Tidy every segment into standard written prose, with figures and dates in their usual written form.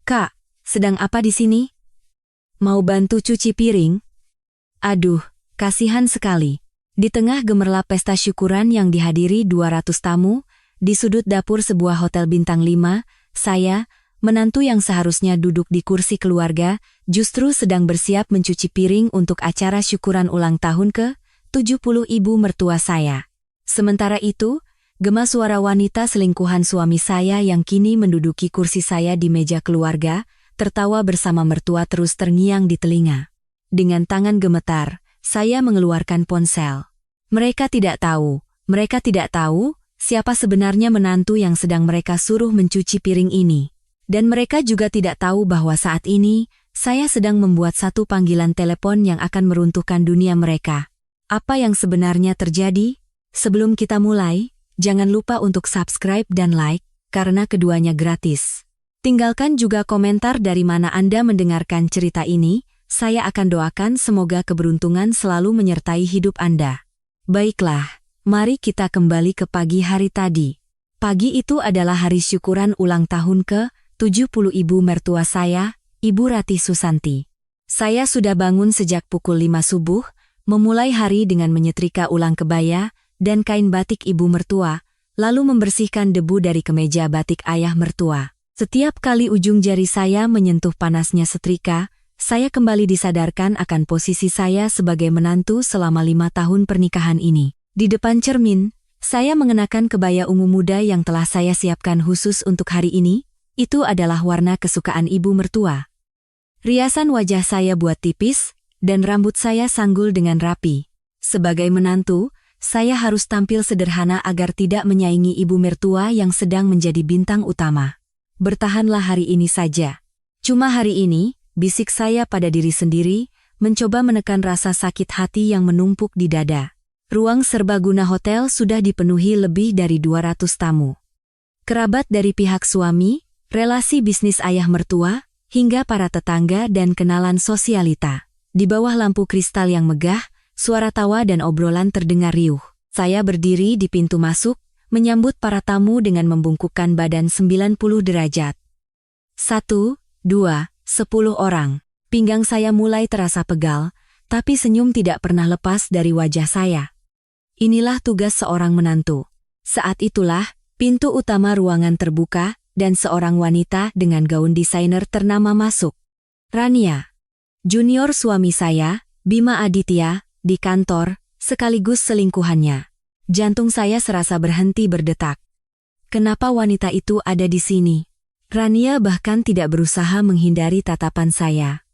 Kak, sedang apa di sini? Mau bantu cuci piring? Aduh, kasihan sekali. Di tengah gemerlap pesta syukuran yang dihadiri 200 tamu, di sudut dapur sebuah hotel bintang 5, saya, menantu yang seharusnya duduk di kursi keluarga, justru sedang bersiap mencuci piring untuk acara syukuran ulang tahun ke-70 ibu mertua saya. Sementara itu, gema suara wanita selingkuhan suami saya yang kini menduduki kursi saya di meja keluarga, tertawa bersama mertua terus terngiang di telinga. Dengan tangan gemetar, saya mengeluarkan ponsel. Mereka tidak tahu siapa sebenarnya menantu yang sedang mereka suruh mencuci piring ini. Dan mereka juga tidak tahu bahwa saat ini, saya sedang membuat satu panggilan telepon yang akan meruntuhkan dunia mereka. Apa yang sebenarnya terjadi? Sebelum kita mulai, jangan lupa untuk subscribe dan like, karena keduanya gratis. Tinggalkan juga komentar dari mana Anda mendengarkan cerita ini, saya akan doakan semoga keberuntungan selalu menyertai hidup Anda. Baiklah, mari kita kembali ke pagi hari tadi. Pagi itu adalah hari syukuran ulang tahun ke-70 ibu mertua saya, Ibu Ratih Susanti. Saya sudah bangun sejak pukul 5 subuh, memulai hari dengan menyetrika ulang kebaya dan kain batik ibu mertua, lalu membersihkan debu dari kemeja batik ayah mertua. Setiap kali ujung jari saya menyentuh panasnya setrika, saya kembali disadarkan akan posisi saya sebagai menantu selama 5 tahun pernikahan ini. Di depan cermin, saya mengenakan kebaya ungu muda yang telah saya siapkan khusus untuk hari ini. Itu adalah warna kesukaan ibu mertua. Riasan wajah saya buat tipis, dan rambut saya sanggul dengan rapi. Sebagai menantu, saya harus tampil sederhana agar tidak menyaingi ibu mertua yang sedang menjadi bintang utama. Bertahanlah hari ini saja. Cuma hari ini, bisik saya pada diri sendiri, mencoba menekan rasa sakit hati yang menumpuk di dada. Ruang serbaguna hotel sudah dipenuhi lebih dari 200 tamu. Kerabat dari pihak suami, relasi bisnis ayah mertua, hingga para tetangga dan kenalan sosialita. Di bawah lampu kristal yang megah, suara tawa dan obrolan terdengar riuh. Saya berdiri di pintu masuk, menyambut para tamu dengan membungkukkan badan 90 derajat. 1, 2, 10 orang. Pinggang saya mulai terasa pegal, tapi senyum tidak pernah lepas dari wajah saya. Inilah tugas seorang menantu. Saat itulah, pintu utama ruangan terbuka, dan seorang wanita dengan gaun desainer ternama masuk. Rania, junior suami saya, Bima Aditya, di kantor, sekaligus selingkuhannya. Jantung saya serasa berhenti berdetak. Kenapa wanita itu ada di sini? Rania bahkan tidak berusaha menghindari tatapan saya.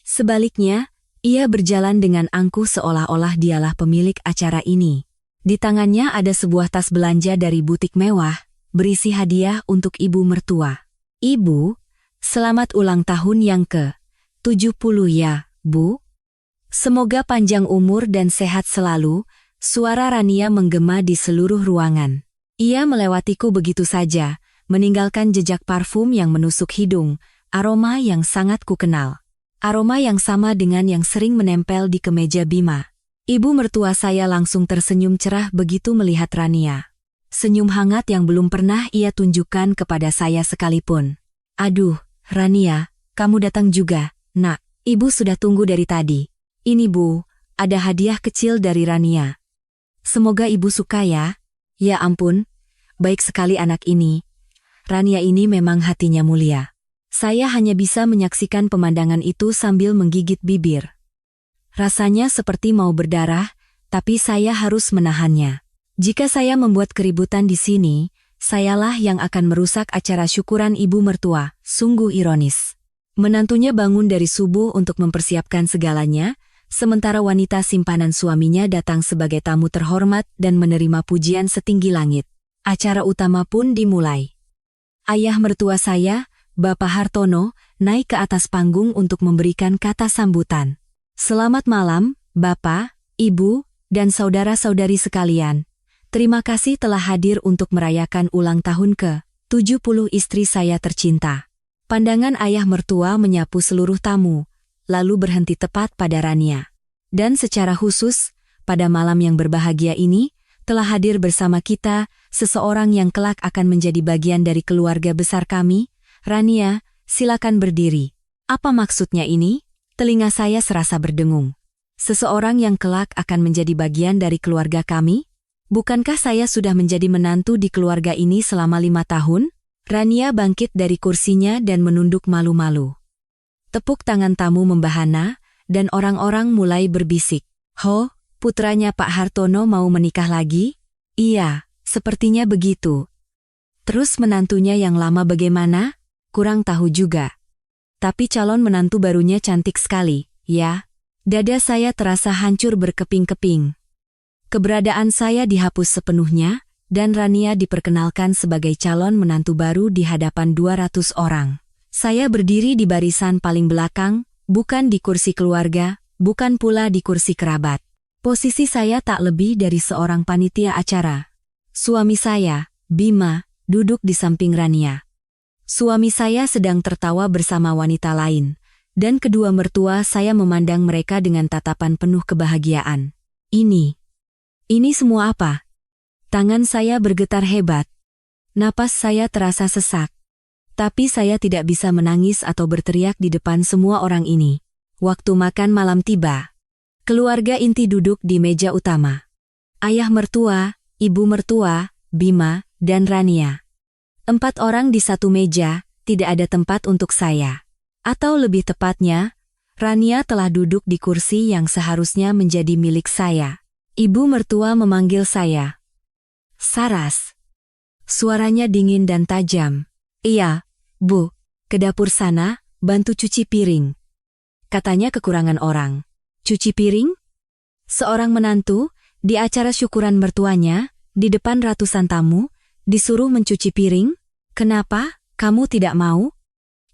Sebaliknya, ia berjalan dengan angkuh seolah-olah dialah pemilik acara ini. Di tangannya ada sebuah tas belanja dari butik mewah, berisi hadiah untuk ibu mertua. Ibu, selamat ulang tahun yang ke-70 ya, Bu. Semoga panjang umur dan sehat selalu, suara Rania menggema di seluruh ruangan. Ia melewatiku begitu saja, meninggalkan jejak parfum yang menusuk hidung, aroma yang sangat kukenal. Aroma yang sama dengan yang sering menempel di kemeja Bima. Ibu mertua saya langsung tersenyum cerah begitu melihat Rania. Senyum hangat yang belum pernah ia tunjukkan kepada saya sekalipun. Aduh, Rania, kamu datang juga, Nak. Ibu sudah tunggu dari tadi. Ini Bu, ada hadiah kecil dari Rania. Semoga Ibu suka ya. Ya ampun, baik sekali anak ini. Rania ini memang hatinya mulia. Saya hanya bisa menyaksikan pemandangan itu sambil menggigit bibir. Rasanya seperti mau berdarah, tapi saya harus menahannya. Jika saya membuat keributan di sini, sayalah yang akan merusak acara syukuran ibu mertua. Sungguh ironis. Menantunya bangun dari subuh untuk mempersiapkan segalanya, sementara wanita simpanan suaminya datang sebagai tamu terhormat dan menerima pujian setinggi langit. Acara utama pun dimulai. Ayah mertua saya, Bapak Hartono, naik ke atas panggung untuk memberikan kata sambutan. Selamat malam, Bapak, Ibu, dan saudara-saudari sekalian. Terima kasih telah hadir untuk merayakan ulang tahun ke-70 istri saya tercinta. Pandangan ayah mertua menyapu seluruh tamu, lalu berhenti tepat pada Rania. Dan secara khusus, pada malam yang berbahagia ini, telah hadir bersama kita, seseorang yang kelak akan menjadi bagian dari keluarga besar kami, Rania, silakan berdiri. Apa maksudnya ini? Telinga saya serasa berdengung. Seseorang yang kelak akan menjadi bagian dari keluarga kami? Bukankah saya sudah menjadi menantu di keluarga ini selama 5 tahun? Rania bangkit dari kursinya dan menunduk malu-malu. Tepuk tangan tamu membahana, dan orang-orang mulai berbisik. "Ho, putranya Pak Hartono mau menikah lagi?" "Iya, sepertinya begitu." "Terus menantunya yang lama bagaimana?" "Kurang tahu juga. Tapi calon menantu barunya cantik sekali, ya." Dada saya terasa hancur berkeping-keping. Keberadaan saya dihapus sepenuhnya, dan Rania diperkenalkan sebagai calon menantu baru di hadapan 200 orang. Saya berdiri di barisan paling belakang, bukan di kursi keluarga, bukan pula di kursi kerabat. Posisi saya tak lebih dari seorang panitia acara. Suami saya, Bima, duduk di samping Rania. Suami saya sedang tertawa bersama wanita lain, dan kedua mertua saya memandang mereka dengan tatapan penuh kebahagiaan. Ini semua apa? Tangan saya bergetar hebat. Napas saya terasa sesak. Tapi saya tidak bisa menangis atau berteriak di depan semua orang ini. Waktu makan malam tiba. Keluarga inti duduk di meja utama. Ayah mertua, ibu mertua, Bima, dan Rania. 4 orang di satu meja, tidak ada tempat untuk saya. Atau lebih tepatnya, Rania telah duduk di kursi yang seharusnya menjadi milik saya. Ibu mertua memanggil saya. "Saras." Suaranya dingin dan tajam. "Iya, Bu, ke dapur sana, bantu cuci piring." Katanya kekurangan orang. Cuci piring? Seorang menantu, di acara syukuran mertuanya, di depan ratusan tamu, disuruh mencuci piring? Kenapa, kamu tidak mau?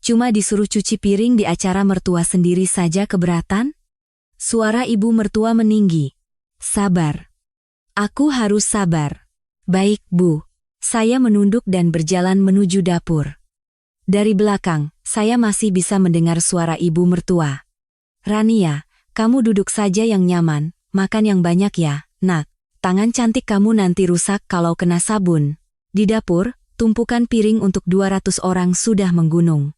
Cuma disuruh cuci piring di acara mertua sendiri saja keberatan? Suara ibu mertua meninggi. "Sabar. Aku harus sabar." "Baik, Bu." Saya menunduk dan berjalan menuju dapur. Dari belakang, saya masih bisa mendengar suara ibu mertua. "Rania, kamu duduk saja yang nyaman, makan yang banyak ya, Nak. Tangan cantik kamu nanti rusak kalau kena sabun." Di dapur, tumpukan piring untuk 200 orang sudah menggunung.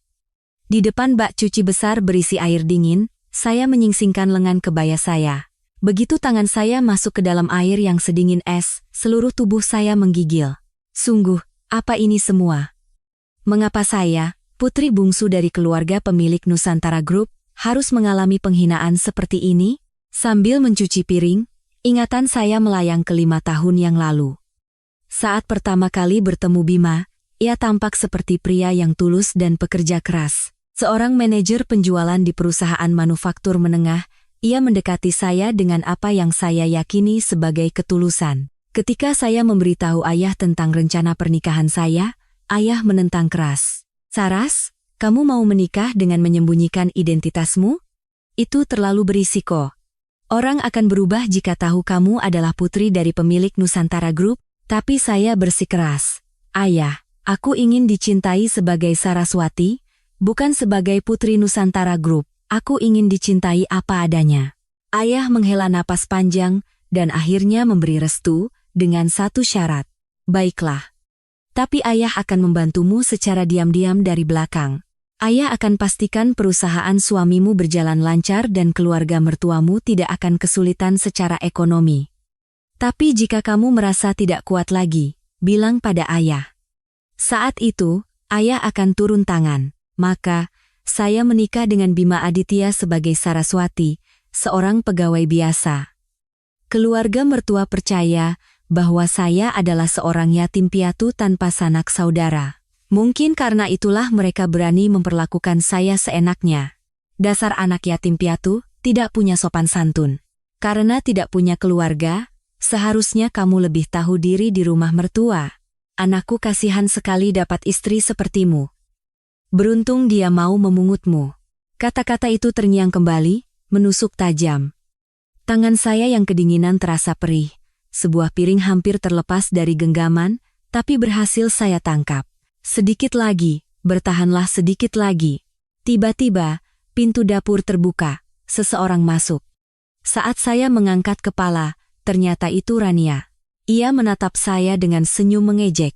Di depan bak cuci besar berisi air dingin, saya menyingsingkan lengan kebaya saya. Begitu tangan saya masuk ke dalam air yang sedingin es, seluruh tubuh saya menggigil. Sungguh, apa ini semua? Mengapa saya, putri bungsu dari keluarga pemilik Nusantara Group, harus mengalami penghinaan seperti ini? Sambil mencuci piring, ingatan saya melayang ke 5 tahun yang lalu. Saat pertama kali bertemu Bima, ia tampak seperti pria yang tulus dan pekerja keras. Seorang manajer penjualan di perusahaan manufaktur menengah, ia mendekati saya dengan apa yang saya yakini sebagai ketulusan. Ketika saya memberitahu ayah tentang rencana pernikahan saya, ayah menentang keras. "Saras, kamu mau menikah dengan menyembunyikan identitasmu? Itu terlalu berisiko. Orang akan berubah jika tahu kamu adalah putri dari pemilik Nusantara Group." Tapi saya bersikeras. "Ayah, aku ingin dicintai sebagai Saraswati, bukan sebagai putri Nusantara Group. Aku ingin dicintai apa adanya." Ayah menghela napas panjang, dan akhirnya memberi restu, dengan satu syarat. "Baiklah. Tapi ayah akan membantumu secara diam-diam dari belakang. Ayah akan pastikan perusahaan suamimu berjalan lancar dan keluarga mertuamu tidak akan kesulitan secara ekonomi. Tapi jika kamu merasa tidak kuat lagi, bilang pada ayah." Saat itu, ayah akan turun tangan. Maka, saya menikah dengan Bima Aditya sebagai Saraswati, seorang pegawai biasa. Keluarga mertua percaya bahwa saya adalah seorang yatim piatu tanpa sanak saudara. Mungkin karena itulah mereka berani memperlakukan saya seenaknya. Dasar anak yatim piatu, tidak punya sopan santun. Karena tidak punya keluarga, seharusnya kamu lebih tahu diri di rumah mertua. Anakku kasihan sekali dapat istri sepertimu. Beruntung dia mau memungutmu. Kata-kata itu terngiang kembali, menusuk tajam. Tangan saya yang kedinginan terasa perih. Sebuah piring hampir terlepas dari genggaman, tapi berhasil saya tangkap. Sedikit lagi, bertahanlah sedikit lagi. Tiba-tiba, pintu dapur terbuka, seseorang masuk. Saat saya mengangkat kepala, ternyata itu Rania. Ia menatap saya dengan senyum mengejek.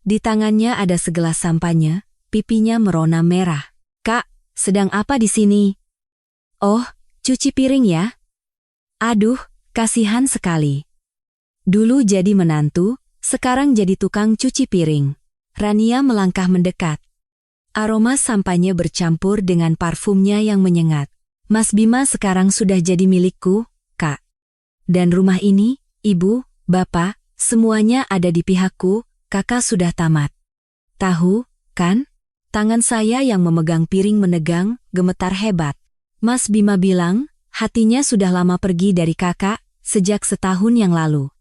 Di tangannya ada segelas sampanya, pipinya merona merah. "Kak, sedang apa di sini?" "Oh, cuci piring ya." Aduh, kasihan sekali. Dulu jadi menantu, sekarang jadi tukang cuci piring. Rania melangkah mendekat. Aroma sampahnya bercampur dengan parfumnya yang menyengat. "Mas Bima sekarang sudah jadi milikku, Kak. Dan rumah ini, Ibu, Bapak, semuanya ada di pihakku, Kakak sudah tamat." "Tahu, kan?" Tangan saya yang memegang piring menegang, gemetar hebat. Mas Bima bilang, hatinya sudah lama pergi dari Kakak, sejak setahun yang lalu.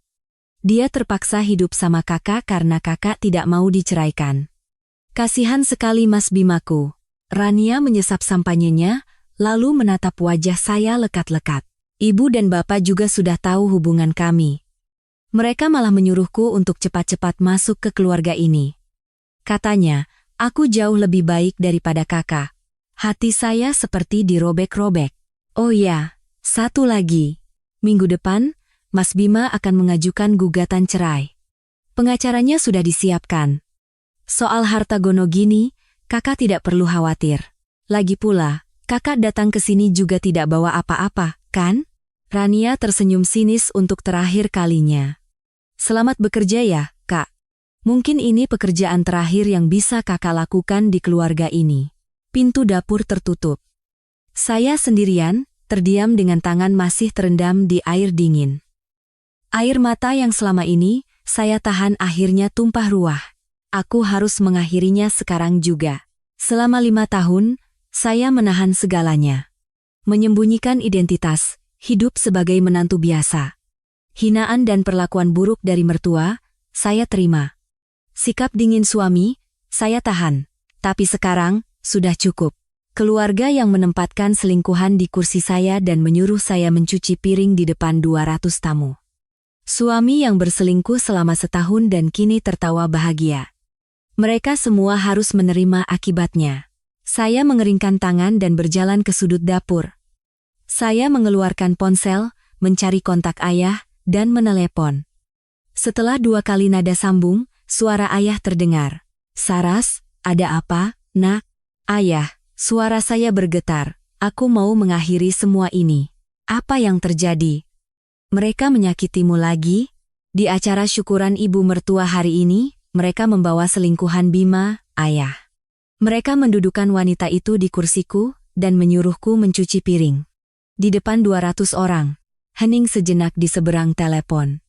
Dia terpaksa hidup sama Kakak karena Kakak tidak mau diceraikan. "Kasihan sekali Mas Bimaku." Rania menyesap sampanyenya, lalu menatap wajah saya lekat-lekat. "Ibu dan Bapak juga sudah tahu hubungan kami. Mereka malah menyuruhku untuk cepat-cepat masuk ke keluarga ini. Katanya, aku jauh lebih baik daripada Kakak." Hati saya seperti dirobek-robek. "Oh ya, satu lagi. Minggu depan, Mas Bima akan mengajukan gugatan cerai. Pengacaranya sudah disiapkan. Soal harta gono gini, Kakak tidak perlu khawatir. Lagi pula, Kakak datang ke sini juga tidak bawa apa-apa, kan?" Rania tersenyum sinis untuk terakhir kalinya. "Selamat bekerja ya, Kak. Mungkin ini pekerjaan terakhir yang bisa Kakak lakukan di keluarga ini." Pintu dapur tertutup. Saya sendirian, terdiam dengan tangan masih terendam di air dingin. Air mata yang selama ini saya tahan akhirnya tumpah ruah. Aku harus mengakhirinya sekarang juga. Selama 5 tahun, saya menahan segalanya. Menyembunyikan identitas, hidup sebagai menantu biasa. Hinaan dan perlakuan buruk dari mertua, saya terima. Sikap dingin suami, saya tahan. Tapi sekarang, sudah cukup. Keluarga yang menempatkan selingkuhan di kursi saya dan menyuruh saya mencuci piring di depan 200 tamu. Suami yang berselingkuh selama setahun dan kini tertawa bahagia. Mereka semua harus menerima akibatnya. Saya mengeringkan tangan dan berjalan ke sudut dapur. Saya mengeluarkan ponsel, mencari kontak ayah, dan menelepon. Setelah 2 kali nada sambung, suara ayah terdengar. "Saras, ada apa, Nak?" "Ayah," suara saya bergetar, "aku mau mengakhiri semua ini." "Apa yang terjadi?" "Mereka menyakitimu lagi? Di acara syukuran ibu mertua hari ini, mereka membawa selingkuhan Bima, Ayah. Mereka mendudukan wanita itu di kursiku dan menyuruhku mencuci piring. Di depan 200 orang." Hening sejenak di seberang telepon.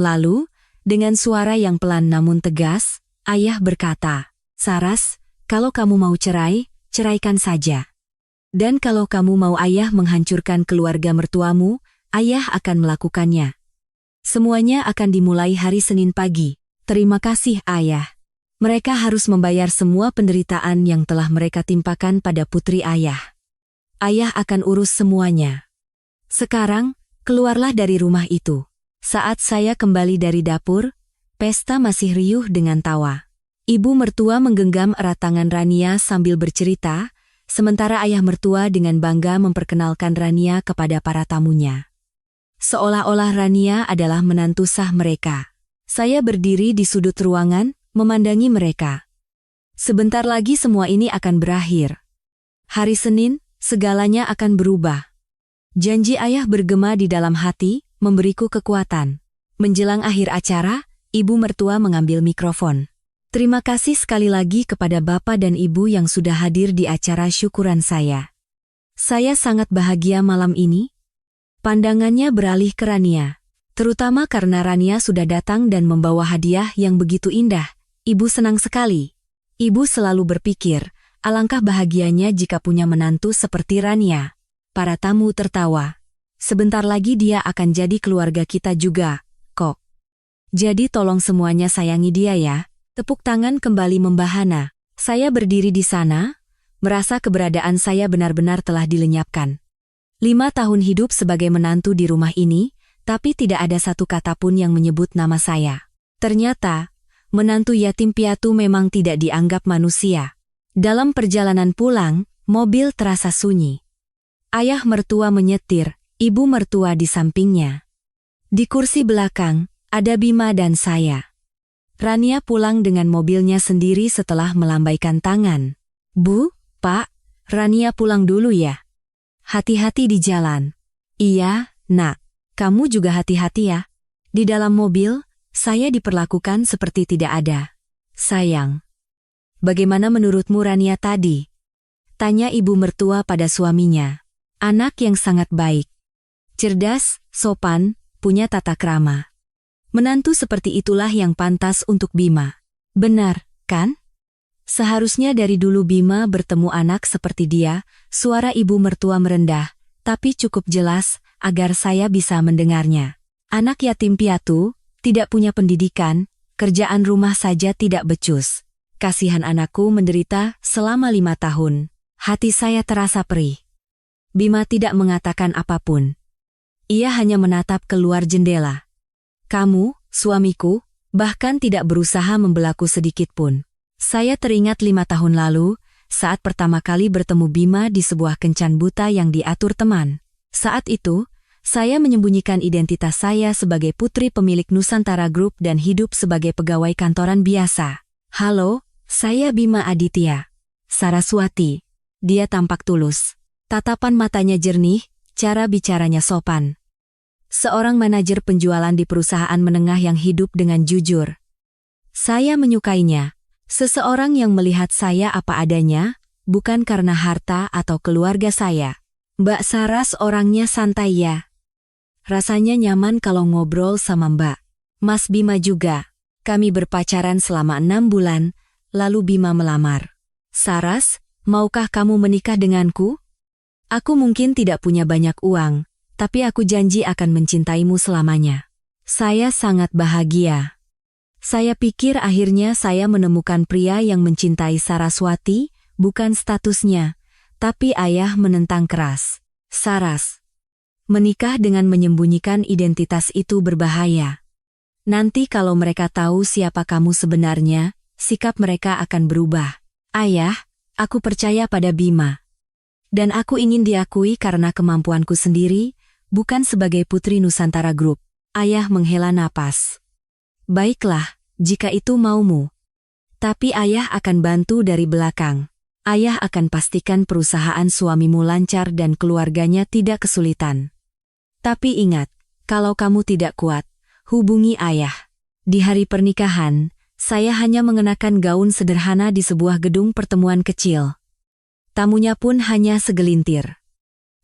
Lalu, dengan suara yang pelan namun tegas, ayah berkata, "Saras, kalau kamu mau cerai, ceraikan saja. Dan kalau kamu mau ayah menghancurkan keluarga mertuamu, ayah akan melakukannya. Semuanya akan dimulai hari Senin pagi. Terima kasih ayah. Mereka harus membayar semua penderitaan yang telah mereka timpakan pada putri ayah. Ayah akan urus semuanya." Sekarang, keluarlah dari rumah itu. Saat saya kembali dari dapur, pesta masih riuh dengan tawa. Ibu mertua menggenggam erat tangan Rania sambil bercerita, sementara ayah mertua dengan bangga memperkenalkan Rania kepada para tamunya. Seolah-olah Rania adalah menantu sah mereka. Saya berdiri di sudut ruangan, memandangi mereka. Sebentar lagi semua ini akan berakhir. Hari Senin, segalanya akan berubah. Janji ayah bergema di dalam hati, memberiku kekuatan. Menjelang akhir acara, ibu mertua mengambil mikrofon. "Terima kasih sekali lagi kepada Bapak dan Ibu yang sudah hadir di acara syukuran saya. Saya sangat bahagia malam ini." Pandangannya beralih ke Rania. Terutama karena Rania sudah datang dan membawa hadiah yang begitu indah. Ibu senang sekali. Ibu selalu berpikir, alangkah bahagianya jika punya menantu seperti Rania. Para tamu tertawa. "Sebentar lagi dia akan jadi keluarga kita juga, kok. Jadi tolong semuanya sayangi dia ya." Tepuk tangan kembali membahana. Saya berdiri di sana, merasa keberadaan saya benar-benar telah dilenyapkan. 5 tahun hidup sebagai menantu di rumah ini, tapi tidak ada satu kata pun yang menyebut nama saya. Ternyata, menantu yatim piatu memang tidak dianggap manusia. Dalam perjalanan pulang, mobil terasa sunyi. Ayah mertua menyetir, ibu mertua di sampingnya. Di kursi belakang, ada Bima dan saya. Rania pulang dengan mobilnya sendiri setelah melambaikan tangan. Bu, Pak, Rania pulang dulu ya. Hati-hati di jalan. Iya, Nak. Kamu juga hati-hati ya. Di dalam mobil, saya diperlakukan seperti tidak ada. Sayang. Bagaimana menurutmu Rania tadi? Tanya ibu mertua pada suaminya. Anak yang sangat baik. Cerdas, sopan, punya tata krama. Menantu seperti itulah yang pantas untuk Bima. Benar, kan? Seharusnya dari dulu Bima bertemu anak seperti dia. Suara ibu mertua merendah, tapi cukup jelas agar saya bisa mendengarnya. Anak yatim piatu, tidak punya pendidikan, kerjaan rumah saja tidak becus. Kasihan anakku menderita selama 5 tahun. Hati saya terasa perih. Bima tidak mengatakan apapun. Ia hanya menatap keluar jendela. Kamu, suamiku, bahkan tidak berusaha membelaku sedikitpun. Saya teringat 5 tahun lalu, saat pertama kali bertemu Bima di sebuah kencan buta yang diatur teman. Saat itu, saya menyembunyikan identitas saya sebagai putri pemilik Nusantara Group dan hidup sebagai pegawai kantoran biasa. Halo, saya Bima Aditya. Saraswati. Dia tampak tulus. Tatapan matanya jernih, cara bicaranya sopan. Seorang manajer penjualan di perusahaan menengah yang hidup dengan jujur. Saya menyukainya. Seseorang yang melihat saya apa adanya, bukan karena harta atau keluarga saya. Mbak Saras orangnya santai ya. Rasanya nyaman kalau ngobrol sama Mbak. Mas Bima juga. Kami berpacaran selama 6 bulan, lalu Bima melamar. Saras, maukah kamu menikah denganku? Aku mungkin tidak punya banyak uang, tapi aku janji akan mencintaimu selamanya. Saya sangat bahagia. Saya pikir akhirnya saya menemukan pria yang mencintai Saraswati, bukan statusnya, tapi ayah menentang keras. Saras. Menikah dengan menyembunyikan identitas itu berbahaya. Nanti kalau mereka tahu siapa kamu sebenarnya, sikap mereka akan berubah. Ayah, aku percaya pada Bima. Dan aku ingin diakui karena kemampuanku sendiri, bukan sebagai putri Nusantara Group. Ayah menghela napas. Baiklah, jika itu maumu. Tapi ayah akan bantu dari belakang. Ayah akan pastikan perusahaan suamimu lancar dan keluarganya tidak kesulitan. Tapi ingat, kalau kamu tidak kuat, hubungi ayah. Di hari pernikahan, saya hanya mengenakan gaun sederhana di sebuah gedung pertemuan kecil. Tamunya pun hanya segelintir.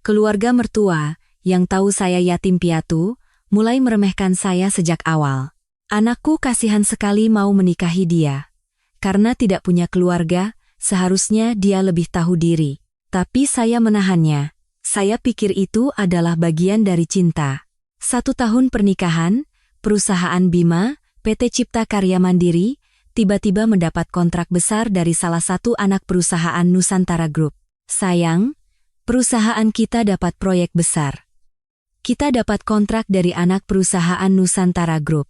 Keluarga mertua, yang tahu saya yatim piatu, mulai meremehkan saya sejak awal. Anakku kasihan sekali mau menikahi dia. Karena tidak punya keluarga, seharusnya dia lebih tahu diri. Tapi saya menahannya. Saya pikir itu adalah bagian dari cinta. 1 tahun pernikahan, perusahaan Bima, PT Cipta Karya Mandiri, tiba-tiba mendapat kontrak besar dari salah satu anak perusahaan Nusantara Group. Sayang, perusahaan kita dapat proyek besar. Kita dapat kontrak dari anak perusahaan Nusantara Group.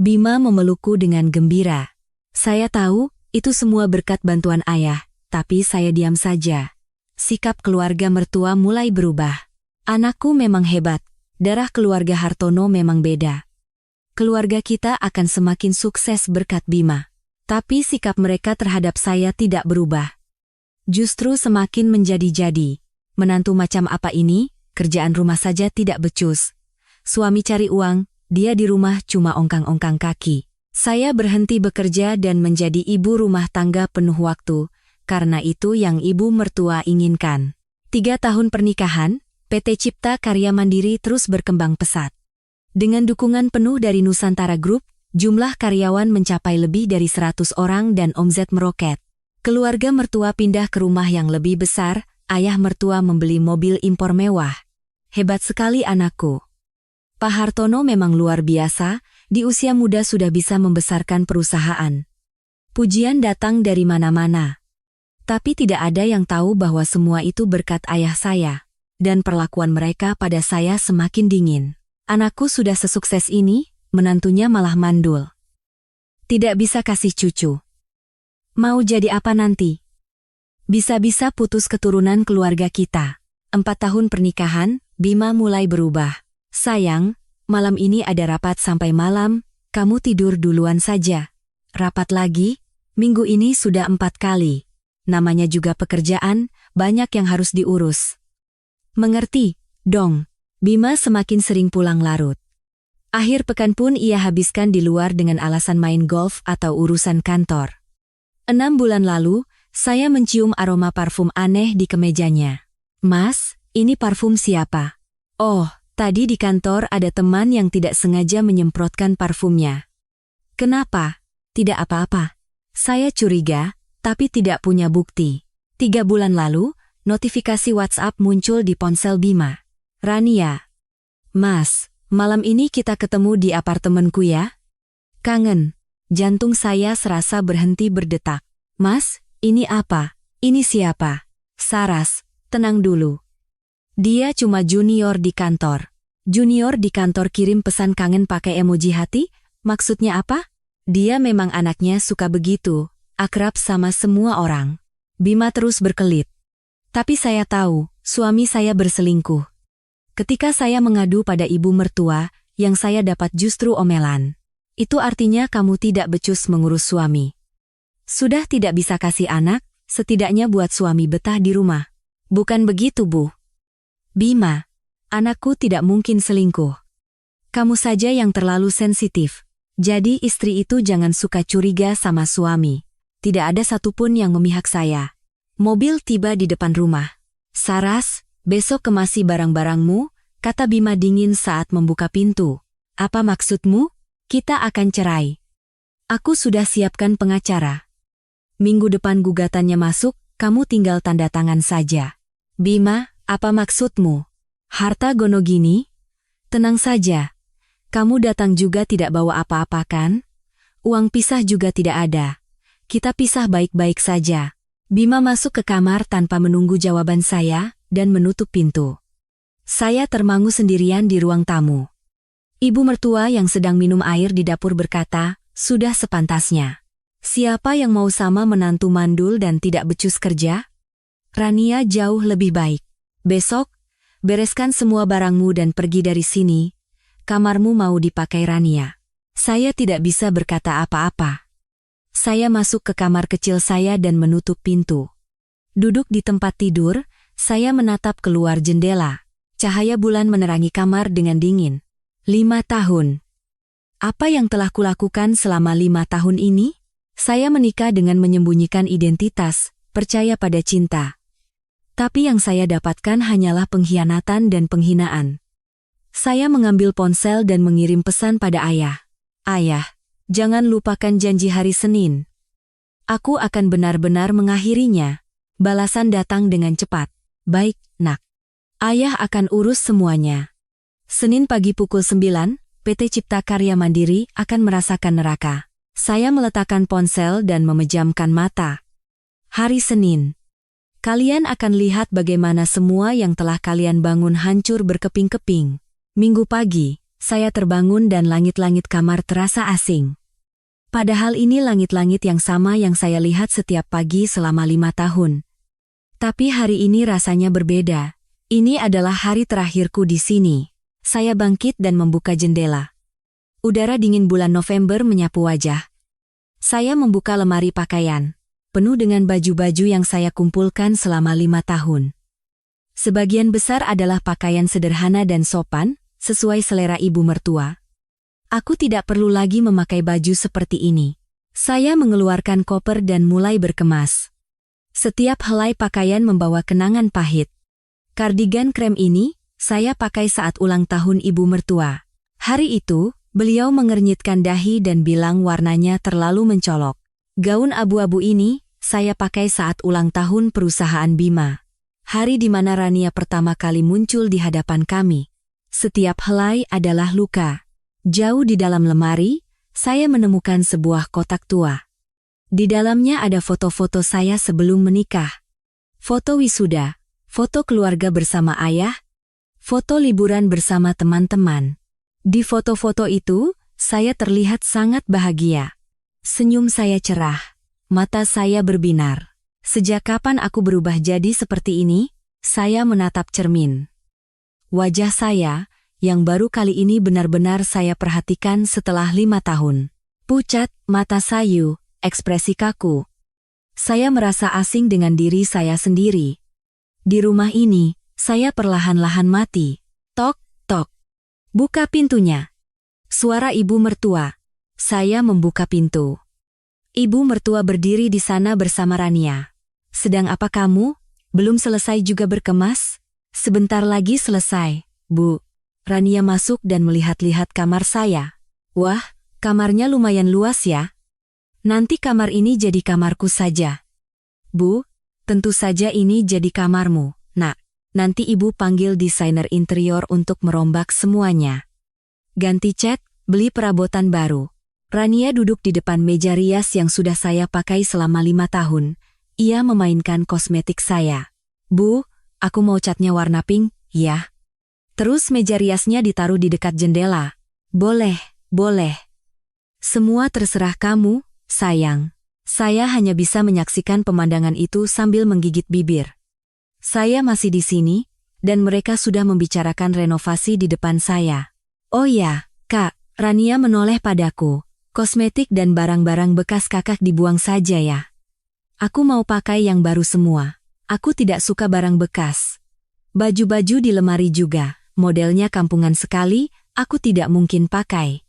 Bima memelukku dengan gembira. Saya tahu, itu semua berkat bantuan ayah, tapi saya diam saja. Sikap keluarga mertua mulai berubah. Anakku memang hebat, darah keluarga Hartono memang beda. Keluarga kita akan semakin sukses berkat Bima. Tapi sikap mereka terhadap saya tidak berubah. Justru semakin menjadi-jadi. Menantu macam apa ini, kerjaan rumah saja tidak becus. Suami cari uang, dia di rumah cuma ongkang-ongkang kaki. Saya berhenti bekerja dan menjadi ibu rumah tangga penuh waktu, karena itu yang ibu mertua inginkan. 3 tahun pernikahan, PT Cipta Karya Mandiri terus berkembang pesat. Dengan dukungan penuh dari Nusantara Group, jumlah karyawan mencapai lebih dari 100 orang dan omzet meroket. Keluarga mertua pindah ke rumah yang lebih besar, ayah mertua membeli mobil impor mewah. Hebat sekali anakku. Pak Hartono memang luar biasa, di usia muda sudah bisa membesarkan perusahaan. Pujian datang dari mana-mana. Tapi tidak ada yang tahu bahwa semua itu berkat ayah saya. Dan perlakuan mereka pada saya semakin dingin. Anakku sudah sesukses ini, menantunya malah mandul. Tidak bisa kasih cucu. Mau jadi apa nanti? Bisa-bisa putus keturunan keluarga kita. 4 tahun pernikahan, Bima mulai berubah. Sayang, malam ini ada rapat sampai malam, kamu tidur duluan saja. Rapat lagi? Minggu ini sudah 4 kali. Namanya juga pekerjaan, banyak yang harus diurus. Mengerti, dong. Bima semakin sering pulang larut. Akhir pekan pun ia habiskan di luar dengan alasan main golf atau urusan kantor. 6 bulan lalu, saya mencium aroma parfum aneh di kemejanya. Mas, ini parfum siapa? Oh, tadi di kantor ada teman yang tidak sengaja menyemprotkan parfumnya. Kenapa? Tidak apa-apa. Saya curiga, tapi tidak punya bukti. 3 bulan lalu, notifikasi WhatsApp muncul di ponsel Bima. Rania. Mas, malam ini kita ketemu di apartemenku ya? Kangen. Jantung saya serasa berhenti berdetak. Mas, ini apa? Ini siapa? Saras, tenang dulu. Dia cuma junior di kantor. Junior di kantor kirim pesan kangen pakai emoji hati? Maksudnya apa? Dia memang anaknya suka begitu, akrab sama semua orang. Bima terus berkelit. Tapi saya tahu, suami saya berselingkuh. Ketika saya mengadu pada ibu mertua, yang saya dapat justru omelan. Itu artinya kamu tidak becus mengurus suami. Sudah tidak bisa kasih anak, setidaknya buat suami betah di rumah. Bukan begitu, Bu. Bima, anakku tidak mungkin selingkuh. Kamu saja yang terlalu sensitif. Jadi istri itu jangan suka curiga sama suami. Tidak ada satupun yang memihak saya. Mobil tiba di depan rumah. Saras, besok kemasi barang-barangmu, kata Bima dingin saat membuka pintu. Apa maksudmu? Kita akan cerai. Aku sudah siapkan pengacara. Minggu depan gugatannya masuk, kamu tinggal tanda tangan saja. Bima, apa maksudmu? Harta gono gini? Tenang saja. Kamu datang juga tidak bawa apa-apa kan? Uang pisah juga tidak ada. Kita pisah baik-baik saja. Bima masuk ke kamar tanpa menunggu jawaban saya, dan menutup pintu. Saya termangu sendirian di ruang tamu. Ibu mertua yang sedang minum air di dapur berkata, sudah sepantasnya. Siapa yang mau sama menantu mandul dan tidak becus kerja? Rania jauh lebih baik. Besok, bereskan semua barangmu dan pergi dari sini. Kamarmu mau dipakai Rania. Saya tidak bisa berkata apa-apa. Saya masuk ke kamar kecil saya dan menutup pintu. Duduk di tempat tidur, saya menatap keluar jendela. Cahaya bulan menerangi kamar dengan dingin. 5 tahun. Apa yang telah kulakukan selama 5 tahun ini? Saya menikah dengan menyembunyikan identitas, percaya pada cinta. Tapi yang saya dapatkan hanyalah pengkhianatan dan penghinaan. Saya mengambil ponsel dan mengirim pesan pada ayah. Ayah, jangan lupakan janji hari Senin. Aku akan benar-benar mengakhirinya. Balasan datang dengan cepat. Baik, nak. Ayah akan urus semuanya. Senin pagi pukul 9, PT Cipta Karya Mandiri akan merasakan neraka. Saya meletakkan ponsel dan memejamkan mata. Hari Senin. Kalian akan lihat bagaimana semua yang telah kalian bangun hancur berkeping-keping. Minggu pagi, saya terbangun dan langit-langit kamar terasa asing. Padahal ini langit-langit yang sama yang saya lihat setiap pagi selama 5 tahun. Tapi hari ini rasanya berbeda. Ini adalah hari terakhirku di sini. Saya bangkit dan membuka jendela. Udara dingin bulan November menyapu wajah. Saya membuka lemari pakaian, penuh dengan baju-baju yang saya kumpulkan selama 5 tahun. Sebagian besar adalah pakaian sederhana dan sopan, sesuai selera ibu mertua. Aku tidak perlu lagi memakai baju seperti ini. Saya mengeluarkan koper dan mulai berkemas. Setiap helai pakaian membawa kenangan pahit. Kardigan krem ini, saya pakai saat ulang tahun ibu mertua. Hari itu, beliau mengernyitkan dahi dan bilang warnanya terlalu mencolok. Gaun abu-abu ini, saya pakai saat ulang tahun perusahaan Bima. Hari di mana Rania pertama kali muncul di hadapan kami. Setiap helai adalah luka. Jauh di dalam lemari, saya menemukan sebuah kotak tua. Di dalamnya ada foto-foto saya sebelum menikah. Foto wisuda, foto keluarga bersama ayah, foto liburan bersama teman-teman. Di foto-foto itu, saya terlihat sangat bahagia. Senyum saya cerah, mata saya berbinar. Sejak kapan aku berubah jadi seperti ini? Saya menatap cermin. Wajah saya, yang baru kali ini benar-benar saya perhatikan setelah 5 tahun. Pucat, mata sayu, ekspresi kaku. Saya merasa asing dengan diri saya sendiri. Di rumah ini, saya perlahan-lahan mati. Tok, tok. Buka pintunya. Suara ibu mertua. Saya membuka pintu. Ibu mertua berdiri di sana bersama Rania. Sedang apa kamu? Belum selesai juga berkemas? Sebentar lagi selesai, Bu. Rania masuk dan melihat-lihat kamar saya. Wah, kamarnya lumayan luas ya. Nanti kamar ini jadi kamarku saja. Bu, tentu saja ini jadi kamarmu, Nak. Nanti ibu panggil desainer interior untuk merombak semuanya. Ganti cat, beli perabotan baru. Rania duduk di depan meja rias yang sudah saya pakai selama 5 tahun. Ia memainkan kosmetik saya. Bu, aku mau catnya warna pink, ya. Terus meja riasnya ditaruh di dekat jendela. Boleh, boleh. Semua terserah kamu, sayang. Saya hanya bisa menyaksikan pemandangan itu sambil menggigit bibir. Saya masih di sini, dan mereka sudah membicarakan renovasi di depan saya. Oh ya, Kak, Rania menoleh padaku. Kosmetik dan barang-barang bekas kakak dibuang saja ya. Aku mau pakai yang baru semua. Aku tidak suka barang bekas. Baju-baju di lemari juga, modelnya kampungan sekali, aku tidak mungkin pakai.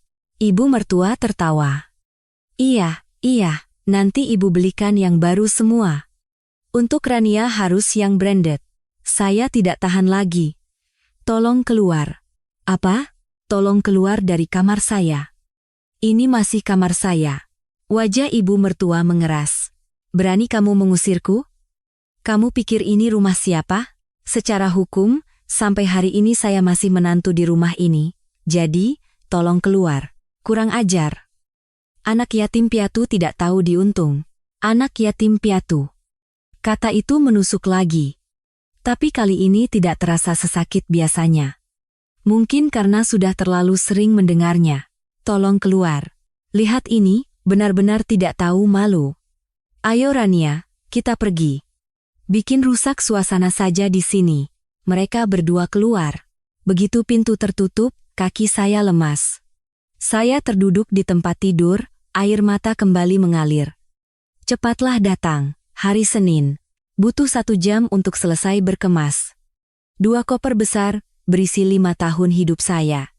Ibu mertua tertawa. Iya, nanti ibu belikan yang baru semua. Untuk Rania harus yang branded. Saya tidak tahan lagi. Tolong keluar. Apa? Tolong keluar dari kamar saya. Ini masih kamar saya. Wajah ibu mertua mengeras. Berani kamu mengusirku? Kamu pikir ini rumah siapa? Secara hukum, sampai hari ini saya masih menantu di rumah ini. Jadi, tolong keluar. Kurang ajar. Anak yatim piatu tidak tahu diuntung. Anak yatim piatu. Kata itu menusuk lagi. Tapi kali ini tidak terasa sesakit biasanya. Mungkin karena sudah terlalu sering mendengarnya. Tolong keluar. Lihat ini, benar-benar tidak tahu malu. Ayo Rania, kita pergi. Bikin rusak suasana saja di sini. Mereka berdua keluar. Begitu pintu tertutup, kaki saya lemas. Saya terduduk di tempat tidur, air mata kembali mengalir. Cepatlah datang, hari Senin. Butuh 1 jam untuk selesai berkemas. 2 koper besar, berisi 5 tahun hidup saya.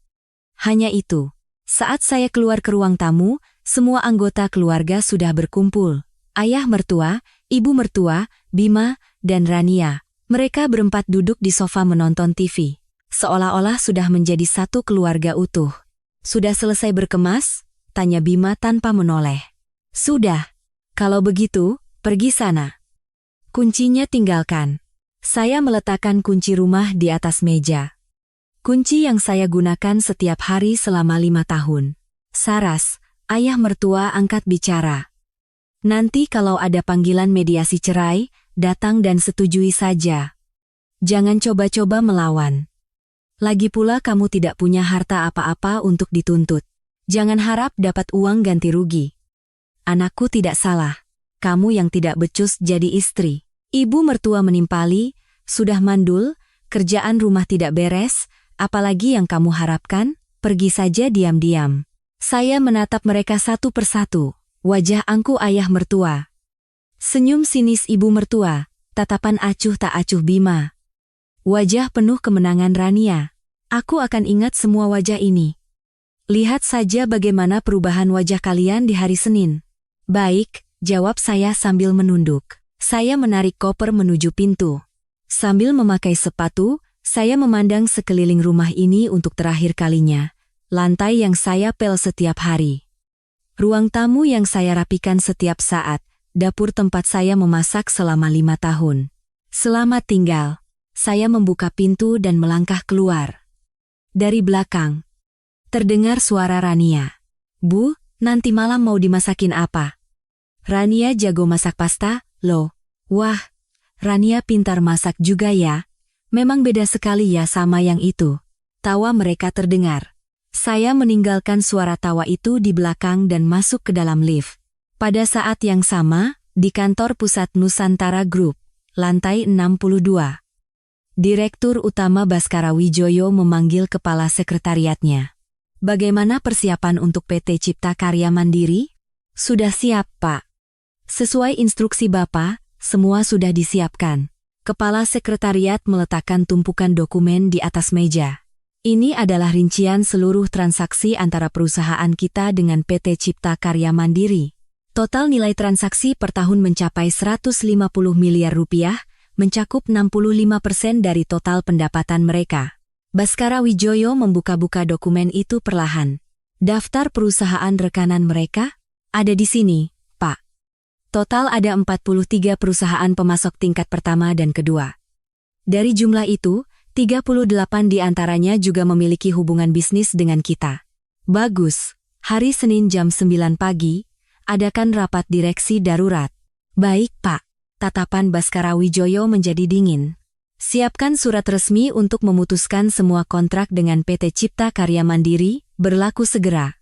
Hanya itu. Saat saya keluar ke ruang tamu, semua anggota keluarga sudah berkumpul. Ayah mertua, ibu mertua, Bima, dan Rania. Mereka berempat duduk di sofa menonton TV. Seolah-olah sudah menjadi satu keluarga utuh. Sudah selesai berkemas? Tanya Bima tanpa menoleh. Sudah. Kalau begitu, pergi sana. Kuncinya tinggalkan. Saya meletakkan kunci rumah di atas meja. Kunci yang saya gunakan setiap hari selama 5 tahun. Saras, ayah mertua angkat bicara. Nanti kalau ada panggilan mediasi cerai, datang dan setujui saja. Jangan coba-coba melawan. Lagi pula kamu tidak punya harta apa-apa untuk dituntut. Jangan harap dapat uang ganti rugi. Anakku tidak salah. Kamu yang tidak becus jadi istri. Ibu mertua menimpali, sudah mandul, kerjaan rumah tidak beres, apalagi yang kamu harapkan, pergi saja diam-diam. Saya menatap mereka satu persatu, wajah angkuh ayah mertua. Senyum sinis ibu mertua, tatapan acuh tak acuh Bima. Wajah penuh kemenangan Rania. Aku akan ingat semua wajah ini. Lihat saja bagaimana perubahan wajah kalian di hari Senin. Baik, jawab saya sambil menunduk. Saya menarik koper menuju pintu. Sambil memakai sepatu, saya memandang sekeliling rumah ini untuk terakhir kalinya. Lantai yang saya pel setiap hari. Ruang tamu yang saya rapikan setiap saat. Dapur tempat saya memasak selama 5 tahun. Selamat tinggal. Saya membuka pintu dan melangkah keluar. Dari belakang. Terdengar suara Rania. Bu, nanti malam mau dimasakin apa? Rania jago masak pasta, loh. Wah, Rania pintar masak juga ya. Memang beda sekali ya sama yang itu. Tawa mereka terdengar. Saya meninggalkan suara tawa itu di belakang dan masuk ke dalam lift. Pada saat yang sama, di kantor pusat Nusantara Group, lantai 62. Direktur Utama Baskara Wijoyo memanggil kepala sekretariatnya. Bagaimana persiapan untuk PT Cipta Karya Mandiri? Sudah siap, Pak. Sesuai instruksi Bapak, semua sudah disiapkan. Kepala sekretariat meletakkan tumpukan dokumen di atas meja. Ini adalah rincian seluruh transaksi antara perusahaan kita dengan PT Cipta Karya Mandiri. Total nilai transaksi per tahun mencapai 150 miliar rupiah, mencakup 65% dari total pendapatan mereka. Baskara Wijoyo membuka-buka dokumen itu perlahan. Daftar perusahaan rekanan mereka ada di sini, Pak. Total ada 43 perusahaan pemasok tingkat pertama dan kedua. Dari jumlah itu, 38 di antaranya juga memiliki hubungan bisnis dengan kita. Bagus, hari Senin jam 9 pagi, adakan rapat direksi darurat. Baik, Pak. Tatapan Baskara Wijoyo menjadi dingin. Siapkan surat resmi untuk memutuskan semua kontrak dengan PT Cipta Karya Mandiri, berlaku segera.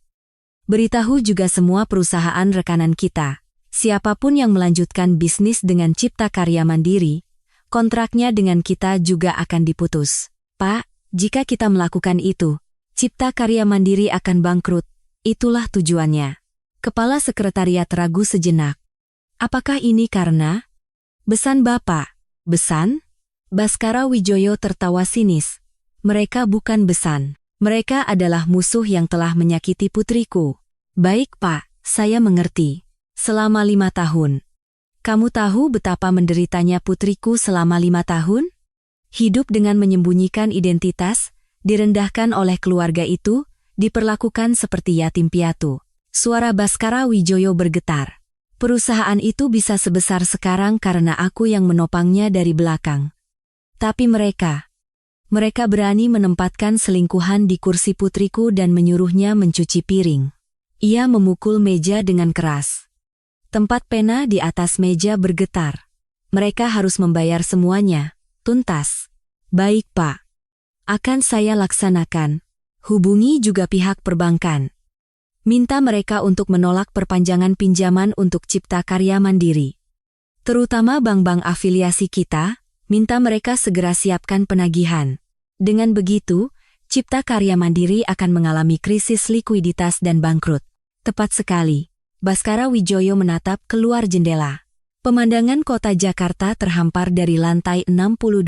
Beritahu juga semua perusahaan rekanan kita. Siapapun yang melanjutkan bisnis dengan Cipta Karya Mandiri, kontraknya dengan kita juga akan diputus. Pak, jika kita melakukan itu, Cipta Karya Mandiri akan bangkrut. Itulah tujuannya. Kepala sekretariat ragu sejenak. Apakah ini karena besan Bapak? Besan? Baskara Wijoyo tertawa sinis. Mereka bukan besan. Mereka adalah musuh yang telah menyakiti putriku. Baik, Pak, saya mengerti. Selama 5 tahun. Kamu tahu betapa menderitanya putriku selama 5 tahun? Hidup dengan menyembunyikan identitas, direndahkan oleh keluarga itu, diperlakukan seperti yatim piatu. Suara Baskara Wijoyo bergetar. Perusahaan itu bisa sebesar sekarang karena aku yang menopangnya dari belakang. Tapi mereka berani menempatkan selingkuhan di kursi putriku dan menyuruhnya mencuci piring. Ia memukul meja dengan keras. Tempat pena di atas meja bergetar. Mereka harus membayar semuanya, tuntas. Baik, Pak. Akan saya laksanakan. Hubungi juga pihak perbankan. Minta mereka untuk menolak perpanjangan pinjaman untuk Cipta Karya Mandiri. Terutama bank-bank afiliasi kita, minta mereka segera siapkan penagihan. Dengan begitu, Cipta Karya Mandiri akan mengalami krisis likuiditas dan bangkrut. Tepat sekali. Baskara Wijoyo menatap keluar jendela. Pemandangan kota Jakarta terhampar dari lantai 62.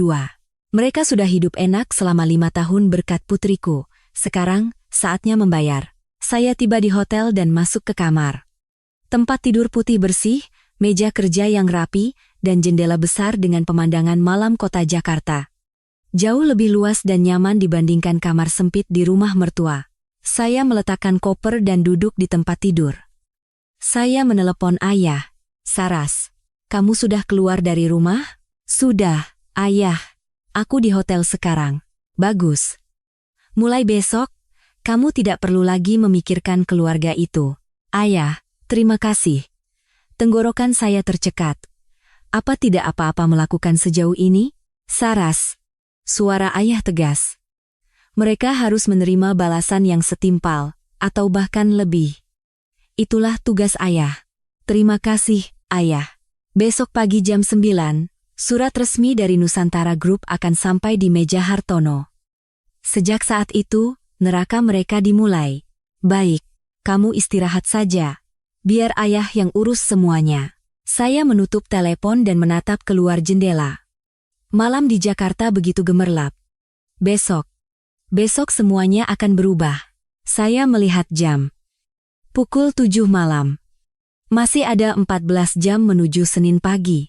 Mereka sudah hidup enak selama 5 tahun berkat putriku. Sekarang, saatnya membayar. Saya tiba di hotel dan masuk ke kamar. Tempat tidur putih bersih, meja kerja yang rapi, dan jendela besar dengan pemandangan malam kota Jakarta. Jauh lebih luas dan nyaman dibandingkan kamar sempit di rumah mertua. Saya meletakkan koper dan duduk di tempat tidur. Saya menelepon ayah. Saras, kamu sudah keluar dari rumah? Sudah, ayah. Aku di hotel sekarang. Bagus. Mulai besok, kamu tidak perlu lagi memikirkan keluarga itu. Ayah, terima kasih. Tenggorokan saya tercekat. Apa tidak apa-apa melakukan sejauh ini? Saras. Suara ayah tegas. Mereka harus menerima balasan yang setimpal, atau bahkan lebih. Itulah tugas ayah. Terima kasih, ayah. Besok pagi jam 9, surat resmi dari Nusantara Group akan sampai di meja Hartono. Sejak saat itu, neraka mereka dimulai. Baik, kamu istirahat saja. Biar ayah yang urus semuanya. Saya menutup telepon dan menatap keluar jendela. Malam di Jakarta begitu gemerlap. Besok semuanya akan berubah. Saya melihat jam. Pukul 7 malam. Masih ada 14 jam menuju Senin pagi.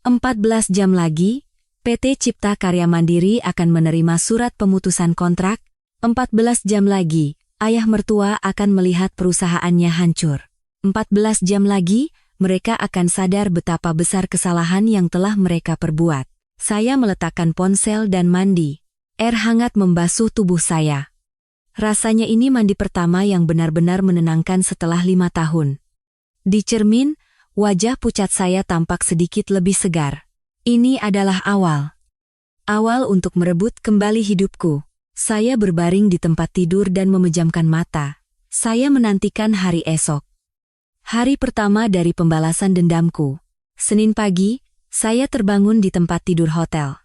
14 jam lagi, PT Cipta Karya Mandiri akan menerima surat pemutusan kontrak. 14 jam lagi, ayah mertua akan melihat perusahaannya hancur. 14 jam lagi, mereka akan sadar betapa besar kesalahan yang telah mereka perbuat. Saya meletakkan ponsel dan mandi. Air hangat membasuh tubuh saya. Rasanya ini mandi pertama yang benar-benar menenangkan setelah 5 tahun. Di cermin, wajah pucat saya tampak sedikit lebih segar. Ini adalah awal. Awal untuk merebut kembali hidupku. Saya berbaring di tempat tidur dan memejamkan mata. Saya menantikan hari esok. Hari pertama dari pembalasan dendamku. Senin pagi, saya terbangun di tempat tidur hotel.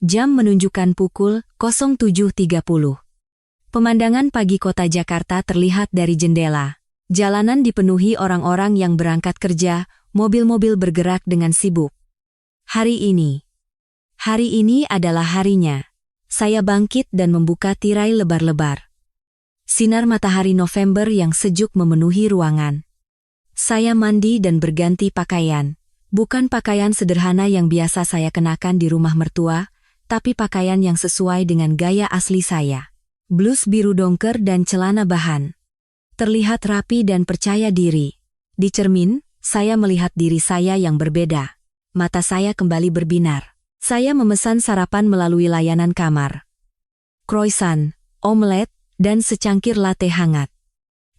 Jam menunjukkan pukul 07.30. Pemandangan pagi kota Jakarta terlihat dari jendela. Jalanan dipenuhi orang-orang yang berangkat kerja, mobil-mobil bergerak dengan sibuk. Hari ini adalah harinya. Saya bangkit dan membuka tirai lebar-lebar. Sinar matahari November yang sejuk memenuhi ruangan. Saya mandi dan berganti pakaian. Bukan pakaian sederhana yang biasa saya kenakan di rumah mertua, tapi pakaian yang sesuai dengan gaya asli saya. Blus biru dongker dan celana bahan. Terlihat rapi dan percaya diri. Di cermin, saya melihat diri saya yang berbeda. Mata saya kembali berbinar. Saya memesan sarapan melalui layanan kamar. Croissant, omelet, dan secangkir latte hangat.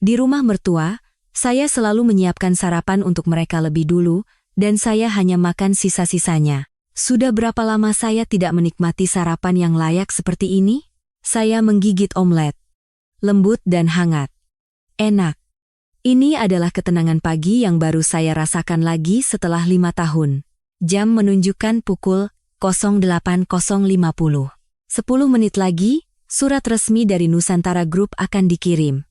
Di rumah mertua, saya selalu menyiapkan sarapan untuk mereka lebih dulu, dan saya hanya makan sisa-sisanya. Sudah berapa lama saya tidak menikmati sarapan yang layak seperti ini? Saya menggigit omelet. Lembut dan hangat. Enak. Ini adalah ketenangan pagi yang baru saya rasakan lagi setelah 5 tahun. Jam menunjukkan pukul 08.050. 10 menit lagi, surat resmi dari Nusantara Group akan dikirim.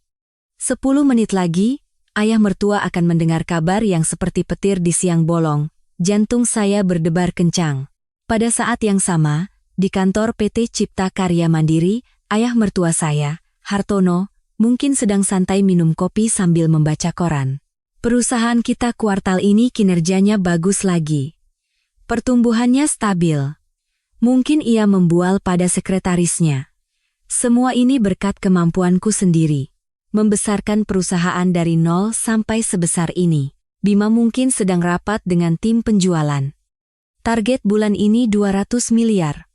10 menit lagi, ayah mertua akan mendengar kabar yang seperti petir di siang bolong. Jantung saya berdebar kencang. Pada saat yang sama, di kantor PT Cipta Karya Mandiri, ayah mertua saya, Hartono, mungkin sedang santai minum kopi sambil membaca koran. Perusahaan kita kuartal ini kinerjanya bagus lagi. Pertumbuhannya stabil. Mungkin ia membual pada sekretarisnya. Semua ini berkat kemampuanku sendiri. Membesarkan perusahaan dari nol sampai sebesar ini. Bima mungkin sedang rapat dengan tim penjualan. Target bulan ini 200 miliar.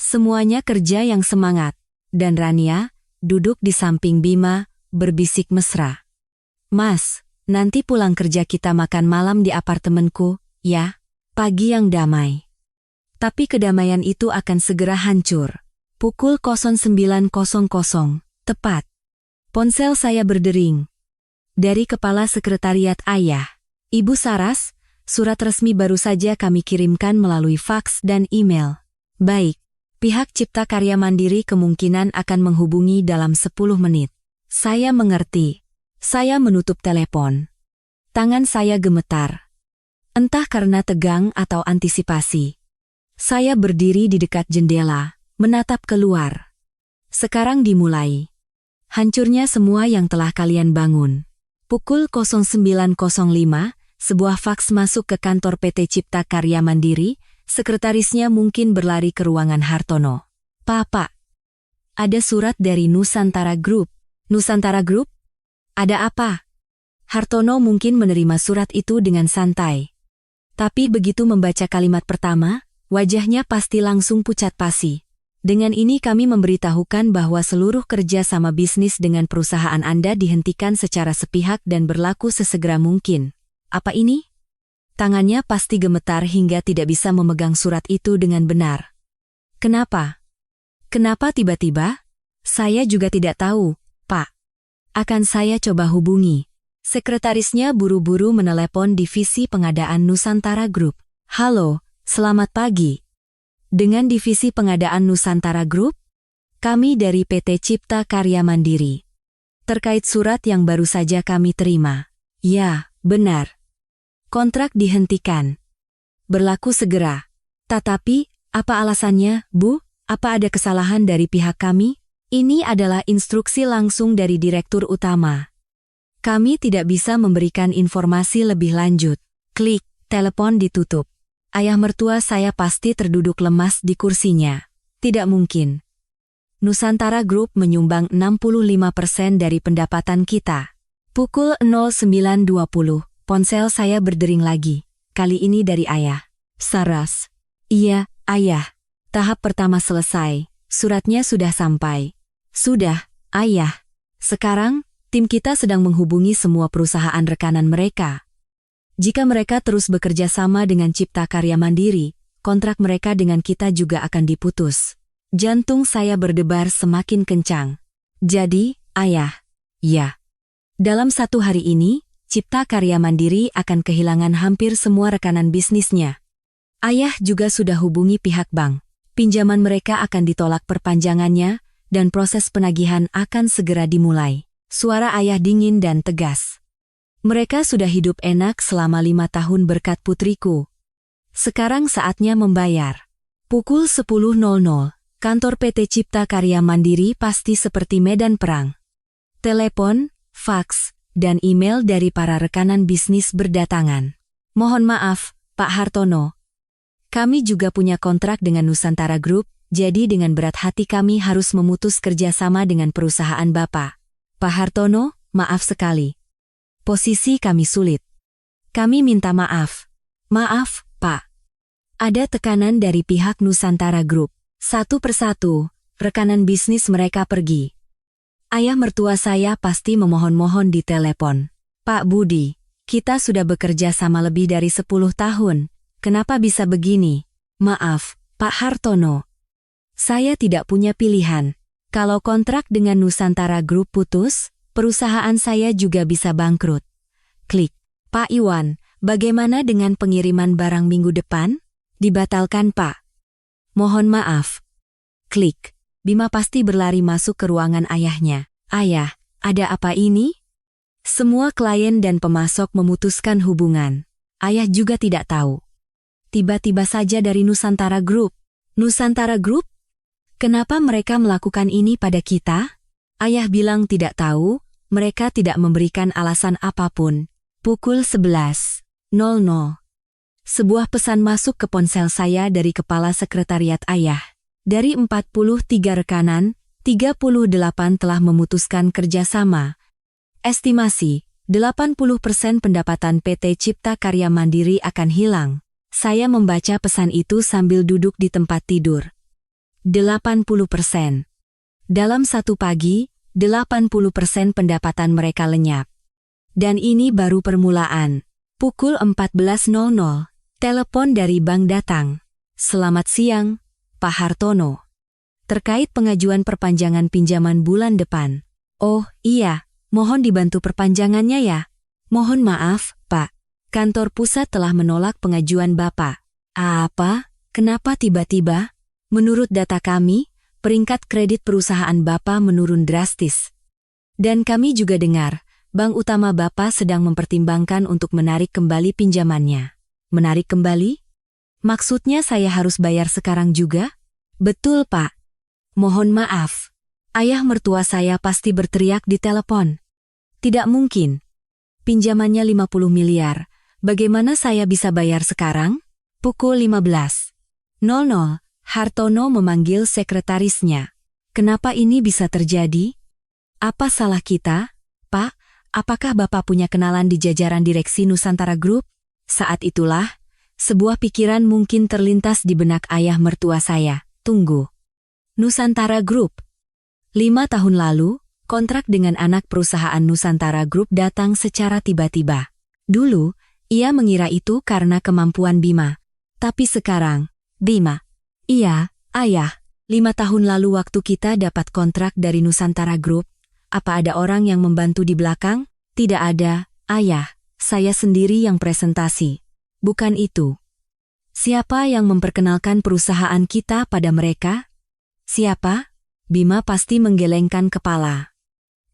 Semuanya kerja yang semangat. Dan Rania, duduk di samping Bima, berbisik mesra. Mas, nanti pulang kerja kita makan malam di apartemenku, ya? Pagi yang damai. Tapi kedamaian itu akan segera hancur. Pukul 09.00, tepat. Ponsel saya berdering. Dari kepala sekretariat ayah. Ibu Saras, surat resmi baru saja kami kirimkan melalui faks dan email. Baik. Pihak Cipta Karya Mandiri kemungkinan akan menghubungi dalam 10 menit. Saya mengerti. Saya menutup telepon. Tangan saya gemetar. Entah karena tegang atau antisipasi. Saya berdiri di dekat jendela, menatap keluar. Sekarang dimulai. Hancurnya semua yang telah kalian bangun. Pukul 09.05, sebuah faks masuk ke kantor PT Cipta Karya Mandiri. Sekretarisnya mungkin berlari ke ruangan Hartono. Pak, ada surat dari Nusantara Group. Nusantara Group? Ada apa? Hartono mungkin menerima surat itu dengan santai. Tapi begitu membaca kalimat pertama, wajahnya pasti langsung pucat pasi. Dengan ini kami memberitahukan bahwa seluruh kerja sama bisnis dengan perusahaan Anda dihentikan secara sepihak dan berlaku sesegera mungkin. Apa ini? Tangannya pasti gemetar hingga tidak bisa memegang surat itu dengan benar. Kenapa? Kenapa tiba-tiba? Saya juga tidak tahu, Pak. Akan saya coba hubungi. Sekretarisnya buru-buru menelepon divisi pengadaan Nusantara Group. Halo, selamat pagi. Dengan divisi pengadaan Nusantara Group? Kami dari PT Cipta Karya Mandiri. Terkait surat yang baru saja kami terima. Ya, benar. Kontrak dihentikan. Berlaku segera. Tetapi, apa alasannya, Bu? Apa ada kesalahan dari pihak kami? Ini adalah instruksi langsung dari Direktur Utama. Kami tidak bisa memberikan informasi lebih lanjut. Klik, telepon ditutup. Ayah mertua saya pasti terduduk lemas di kursinya. Tidak mungkin. Nusantara Group menyumbang 65% dari pendapatan kita. Pukul 09.20. Ponsel saya berdering lagi, kali ini dari ayah. Saras. Iya, ayah. Tahap pertama selesai, suratnya sudah sampai. Sudah, ayah. Sekarang, tim kita sedang menghubungi semua perusahaan rekanan mereka. Jika mereka terus bekerja sama dengan Cipta Karya Mandiri, kontrak mereka dengan kita juga akan diputus. Jantung saya berdebar semakin kencang. Jadi, ayah. Ya. Dalam 1 hari ini, Cipta Karya Mandiri akan kehilangan hampir semua rekanan bisnisnya. Ayah juga sudah hubungi pihak bank. Pinjaman mereka akan ditolak perpanjangannya, dan proses penagihan akan segera dimulai. Suara ayah dingin dan tegas. Mereka sudah hidup enak selama 5 tahun berkat putriku. Sekarang saatnya membayar. Pukul 10.00, kantor PT Cipta Karya Mandiri pasti seperti medan perang. Telepon, faks, dan email dari para rekanan bisnis berdatangan. Mohon maaf, Pak Hartono. Kami juga punya kontrak dengan Nusantara Group, jadi dengan berat hati kami harus memutus kerjasama dengan perusahaan Bapak. Pak Hartono, maaf sekali. Posisi kami sulit. Kami minta maaf. Maaf, Pak. Ada tekanan dari pihak Nusantara Group. Satu persatu, rekanan bisnis mereka pergi. Ayah mertua saya pasti memohon-mohon di telepon. Pak Budi, kita sudah bekerja sama lebih dari 10 tahun. Kenapa bisa begini? Maaf, Pak Hartono. Saya tidak punya pilihan. Kalau kontrak dengan Nusantara Group putus, perusahaan saya juga bisa bangkrut. Klik. Pak Iwan, bagaimana dengan pengiriman barang minggu depan? Dibatalkan, Pak. Mohon maaf. Klik. Bima pasti berlari masuk ke ruangan ayahnya. Ayah, ada apa ini? Semua klien dan pemasok memutuskan hubungan. Ayah juga tidak tahu. Tiba-tiba saja dari Nusantara Group. Nusantara Group? Kenapa mereka melakukan ini pada kita? Ayah bilang tidak tahu, mereka tidak memberikan alasan apapun. Pukul 11.00. Sebuah pesan masuk ke ponsel saya dari kepala sekretariat ayah. Dari 43 rekanan, 38 telah memutuskan kerjasama. Estimasi, 80% pendapatan PT Cipta Karya Mandiri akan hilang. Saya membaca pesan itu sambil duduk di tempat tidur. 80%. Dalam satu pagi, 80% pendapatan mereka lenyap. Dan ini baru permulaan. Pukul 14.00. Telepon dari bank datang. Selamat siang, Pak Hartono. Terkait pengajuan perpanjangan pinjaman bulan depan. Oh, iya, mohon dibantu perpanjangannya ya. Mohon maaf, Pak. Kantor pusat telah menolak pengajuan Bapak. Apa? Kenapa tiba-tiba? Menurut data kami, peringkat kredit perusahaan Bapak menurun drastis. Dan kami juga dengar, bank utama Bapak sedang mempertimbangkan untuk menarik kembali pinjamannya. Menarik kembali? Maksudnya saya harus bayar sekarang juga? Betul, Pak. Mohon maaf. Ayah mertua saya pasti berteriak di telepon. Tidak mungkin. Pinjamannya 50 miliar. Bagaimana saya bisa bayar sekarang? Pukul 15.00. Hartono memanggil sekretarisnya. Kenapa ini bisa terjadi? Apa salah kita? Pak, apakah Bapak punya kenalan di jajaran direksi Nusantara Group? Saat itulah, sebuah pikiran mungkin terlintas di benak ayah mertua saya. Tunggu. Nusantara Group. 5 tahun lalu, kontrak dengan anak perusahaan Nusantara Group datang secara tiba-tiba. Dulu, ia mengira itu karena kemampuan Bima. Tapi sekarang, Bima. Iya, ayah. 5 tahun lalu waktu kita dapat kontrak dari Nusantara Group, apa ada orang yang membantu di belakang? Tidak ada, ayah. Saya sendiri yang presentasi. Bukan itu. Siapa yang memperkenalkan perusahaan kita pada mereka? Siapa? Bima pasti menggelengkan kepala.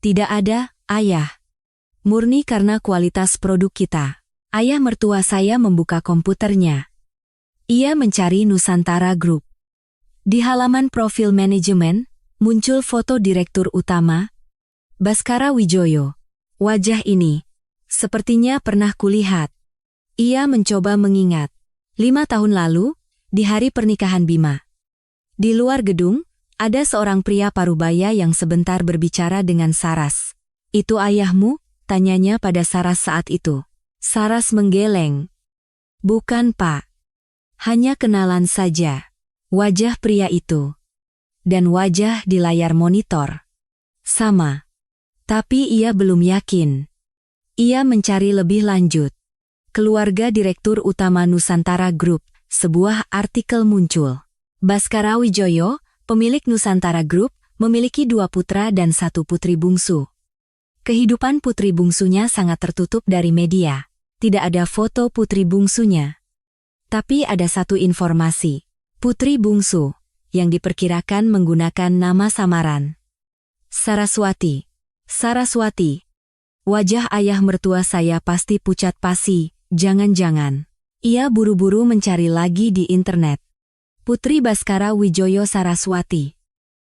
Tidak ada, ayah. Murni karena kualitas produk kita. Ayah mertua saya membuka komputernya. Ia mencari Nusantara Group. Di halaman profil manajemen, muncul foto direktur utama, Baskara Wijoyo. Wajah ini, sepertinya pernah kulihat. Ia mencoba mengingat. 5 tahun lalu, di hari pernikahan Bima. Di luar gedung, ada seorang pria parubaya yang sebentar berbicara dengan Saras. Itu ayahmu? Tanyanya pada Saras saat itu. Saras menggeleng. Bukan, Pak. Hanya kenalan saja. Wajah pria itu. Dan wajah di layar monitor. Sama. Tapi ia belum yakin. Ia mencari lebih lanjut. Keluarga Direktur Utama Nusantara Group, sebuah artikel muncul. Baskara Wijoyo, pemilik Nusantara Group, memiliki 2 putra dan 1 putri bungsu. Kehidupan putri bungsunya sangat tertutup dari media. Tidak ada foto putri bungsunya. Tapi ada satu informasi. Putri bungsu, yang diperkirakan menggunakan nama samaran. Saraswati. Saraswati. Wajah ayah mertua saya pasti pucat pasi, jangan-jangan. Ia buru-buru mencari lagi di internet. Putri Baskara Wijoyo Saraswati.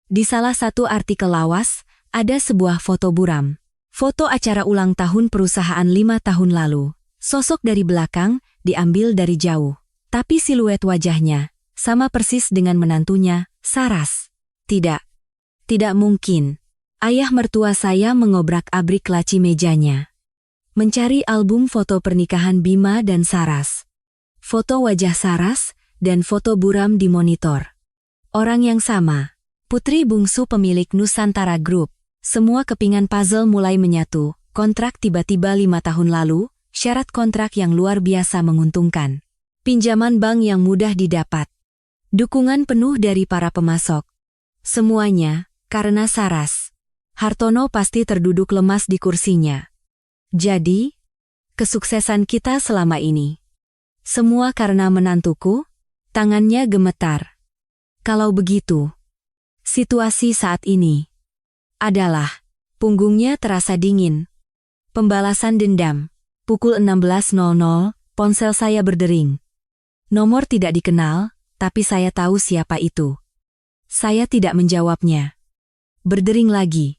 Di salah satu artikel lawas, ada sebuah foto buram. Foto acara ulang tahun perusahaan 5 tahun lalu. Sosok dari belakang, diambil dari jauh. Tapi siluet wajahnya, sama persis dengan menantunya, Saras. Tidak mungkin. Ayah mertua saya mengobrak-abrik laci mejanya. Mencari album foto pernikahan Bima dan Saras. Foto wajah Saras, dan foto buram di monitor. Orang yang sama. Putri bungsu pemilik Nusantara Group. Semua kepingan puzzle mulai menyatu. Kontrak tiba-tiba 5 tahun lalu, syarat kontrak yang luar biasa menguntungkan. Pinjaman bank yang mudah didapat. Dukungan penuh dari para pemasok. Semuanya, karena Saras. Hartono pasti terduduk lemas di kursinya. Jadi, kesuksesan kita selama ini. Semua karena menantuku, tangannya gemetar. Kalau begitu, situasi saat ini adalah punggungnya terasa dingin. Pembalasan dendam. Pukul 16.00, ponsel saya berdering. Nomor tidak dikenal, tapi saya tahu siapa itu. Saya tidak menjawabnya. Berdering lagi.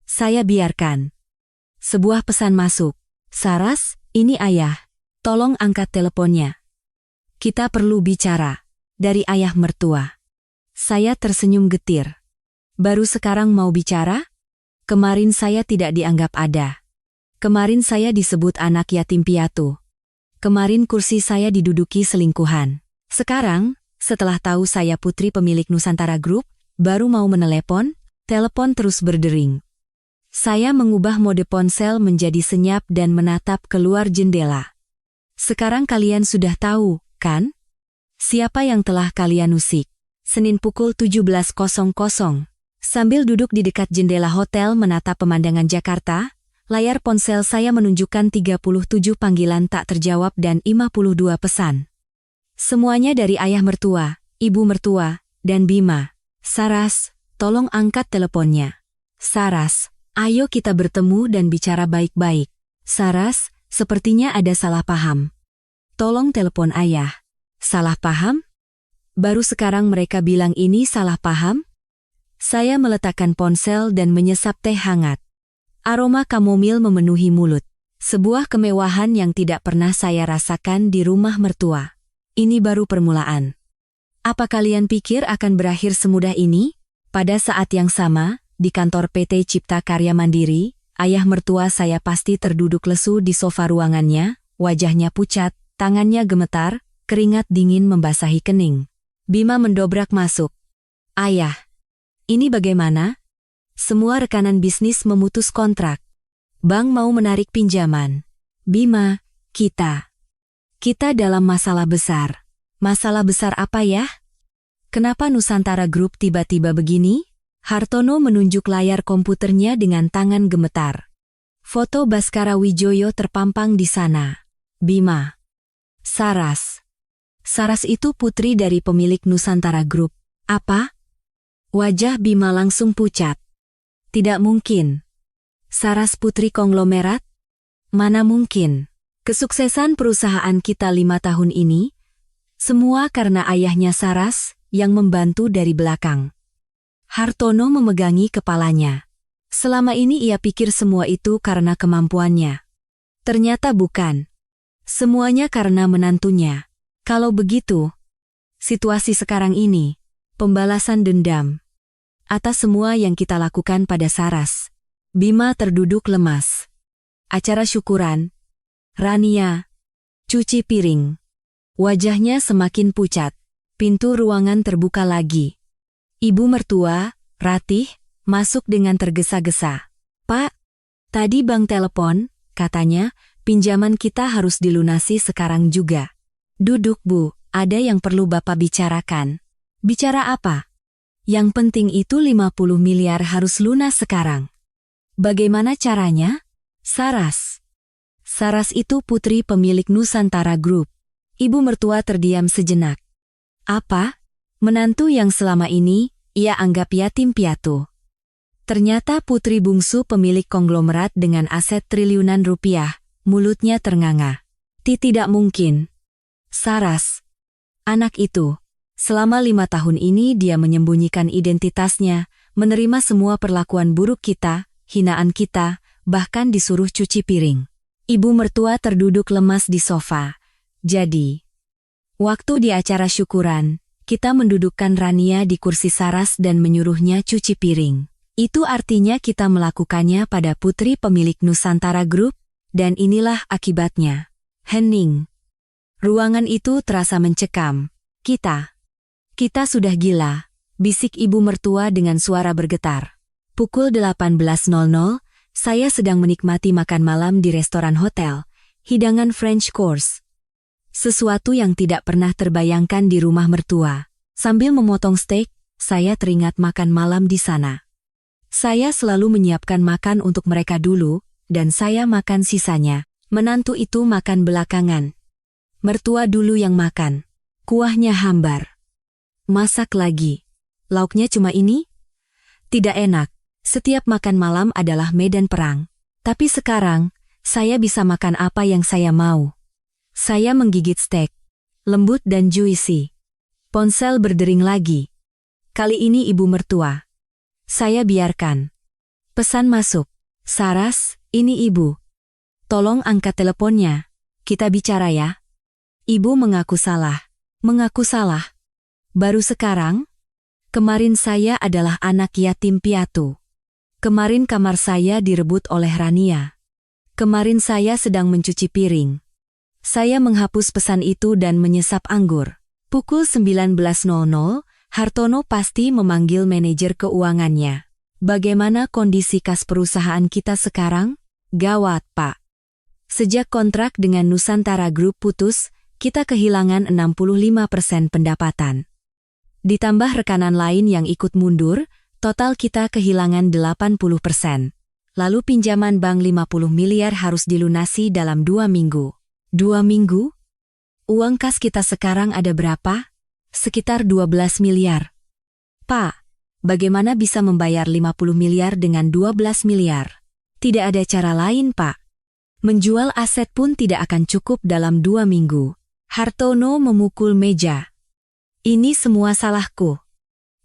Saya biarkan. Sebuah pesan masuk. Saras, ini ayah. Tolong angkat teleponnya. Kita perlu bicara. Dari ayah mertua. Saya tersenyum getir. Baru sekarang mau bicara? Kemarin saya tidak dianggap ada. Kemarin saya disebut anak yatim piatu. Kemarin kursi saya diduduki selingkuhan. Sekarang, setelah tahu saya putri pemilik Nusantara Group, baru mau menelepon, telepon terus berdering. Saya mengubah mode ponsel menjadi senyap dan menatap keluar jendela. Sekarang kalian sudah tahu, kan? Siapa yang telah kalian usik? Senin pukul 17.00. Sambil duduk di dekat jendela hotel menatap pemandangan Jakarta, layar ponsel saya menunjukkan 37 panggilan tak terjawab dan 52 pesan. Semuanya dari ayah mertua, ibu mertua, dan Bima. Saras, tolong angkat teleponnya. Saras, ayo kita bertemu dan bicara baik-baik. Saras, sepertinya ada salah paham. Tolong telepon ayah. Salah paham? Baru sekarang mereka bilang ini salah paham? Saya meletakkan ponsel dan menyesap teh hangat. Aroma kamomil memenuhi mulut. Sebuah kemewahan yang tidak pernah saya rasakan di rumah mertua. Ini baru permulaan. Apa kalian pikir akan berakhir semudah ini? Pada saat yang sama, di kantor PT Cipta Karya Mandiri, ayah mertua saya pasti terduduk lesu di sofa ruangannya, wajahnya pucat, tangannya gemetar, keringat dingin membasahi kening. Bima mendobrak masuk. Ayah, ini bagaimana? Semua rekanan bisnis memutus kontrak. Bank mau menarik pinjaman. Bima, kita dalam masalah besar. Masalah besar apa ya? Kenapa Nusantara Group tiba-tiba begini? Hartono menunjuk layar komputernya dengan tangan gemetar. Foto Baskara Wijoyo terpampang di sana. Bima. Saras. Saras itu putri dari pemilik Nusantara Group. Apa? Wajah Bima langsung pucat. Tidak mungkin. Saras putri konglomerat? Mana mungkin. Kesuksesan perusahaan kita 5 tahun ini, semua karena ayahnya Saras yang membantu dari belakang. Hartono memegangi kepalanya. Selama ini ia pikir semua itu karena kemampuannya. Ternyata bukan. Semuanya karena menantunya. Kalau begitu, situasi sekarang ini, pembalasan dendam atas semua yang kita lakukan pada Saras. Bima terduduk lemas. Acara syukuran, Rania, cuci piring. Wajahnya semakin pucat. Pintu ruangan terbuka lagi. Ibu mertua, Ratih, masuk dengan tergesa-gesa. Pak, tadi bank telepon, katanya, pinjaman kita harus dilunasi sekarang juga. Duduk Bu, ada yang perlu Bapak bicarakan. Bicara apa? Yang penting itu 50 miliar harus lunas sekarang. Bagaimana caranya? Saras. Saras itu putri pemilik Nusantara Group. Ibu mertua terdiam sejenak. Apa? Menantu yang selama ini ia anggap yatim piatu. Ternyata putri bungsu pemilik konglomerat dengan aset triliunan rupiah, mulutnya ternganga. Tidak mungkin. Saras. Anak itu. Selama 5 tahun ini dia menyembunyikan identitasnya, menerima semua perlakuan buruk kita, hinaan kita, bahkan disuruh cuci piring. Ibu mertua terduduk lemas di sofa. Jadi, waktu di acara syukuran, kita mendudukkan Rania di kursi Saras dan menyuruhnya cuci piring. Itu artinya kita melakukannya pada putri pemilik Nusantara Group, dan inilah akibatnya. Hening. Ruangan itu terasa mencekam. Kita sudah gila, bisik ibu mertua dengan suara bergetar. Pukul 18.00, saya sedang menikmati makan malam di restoran hotel, hidangan French course. Sesuatu yang tidak pernah terbayangkan di rumah mertua. Sambil memotong steak, saya teringat makan malam di sana. Saya selalu menyiapkan makan untuk mereka dulu, dan saya makan sisanya. Menantu itu makan belakangan. Mertua dulu yang makan. Kuahnya hambar. Masak lagi. Lauknya cuma ini? Tidak enak. Setiap makan malam adalah medan perang. Tapi sekarang, saya bisa makan apa yang saya mau. Saya menggigit steak. Lembut dan juicy. Ponsel berdering lagi. Kali ini ibu mertua. Saya biarkan. Pesan masuk. Saras, ini ibu. Tolong angkat teleponnya. Kita bicara ya. Ibu mengaku salah. Mengaku salah. Baru sekarang? Kemarin saya adalah anak yatim piatu. Kemarin kamar saya direbut oleh Rania. Kemarin saya sedang mencuci piring. Saya menghapus pesan itu dan menyesap anggur. Pukul 19.00, Hartono pasti memanggil manajer keuangannya. Bagaimana kondisi kas perusahaan kita sekarang? Gawat, Pak. Sejak kontrak dengan Nusantara Group putus, kita kehilangan 65% pendapatan. Ditambah rekanan lain yang ikut mundur, total kita kehilangan 80%. Lalu pinjaman bank 50 miliar harus dilunasi dalam 2 minggu. 2 minggu? Uang kas kita sekarang ada berapa? Sekitar 12 miliar. Pak, bagaimana bisa membayar 50 miliar dengan 12 miliar? Tidak ada cara lain, Pak. Menjual aset pun tidak akan cukup dalam 2 minggu. Hartono memukul meja. Ini semua salahku.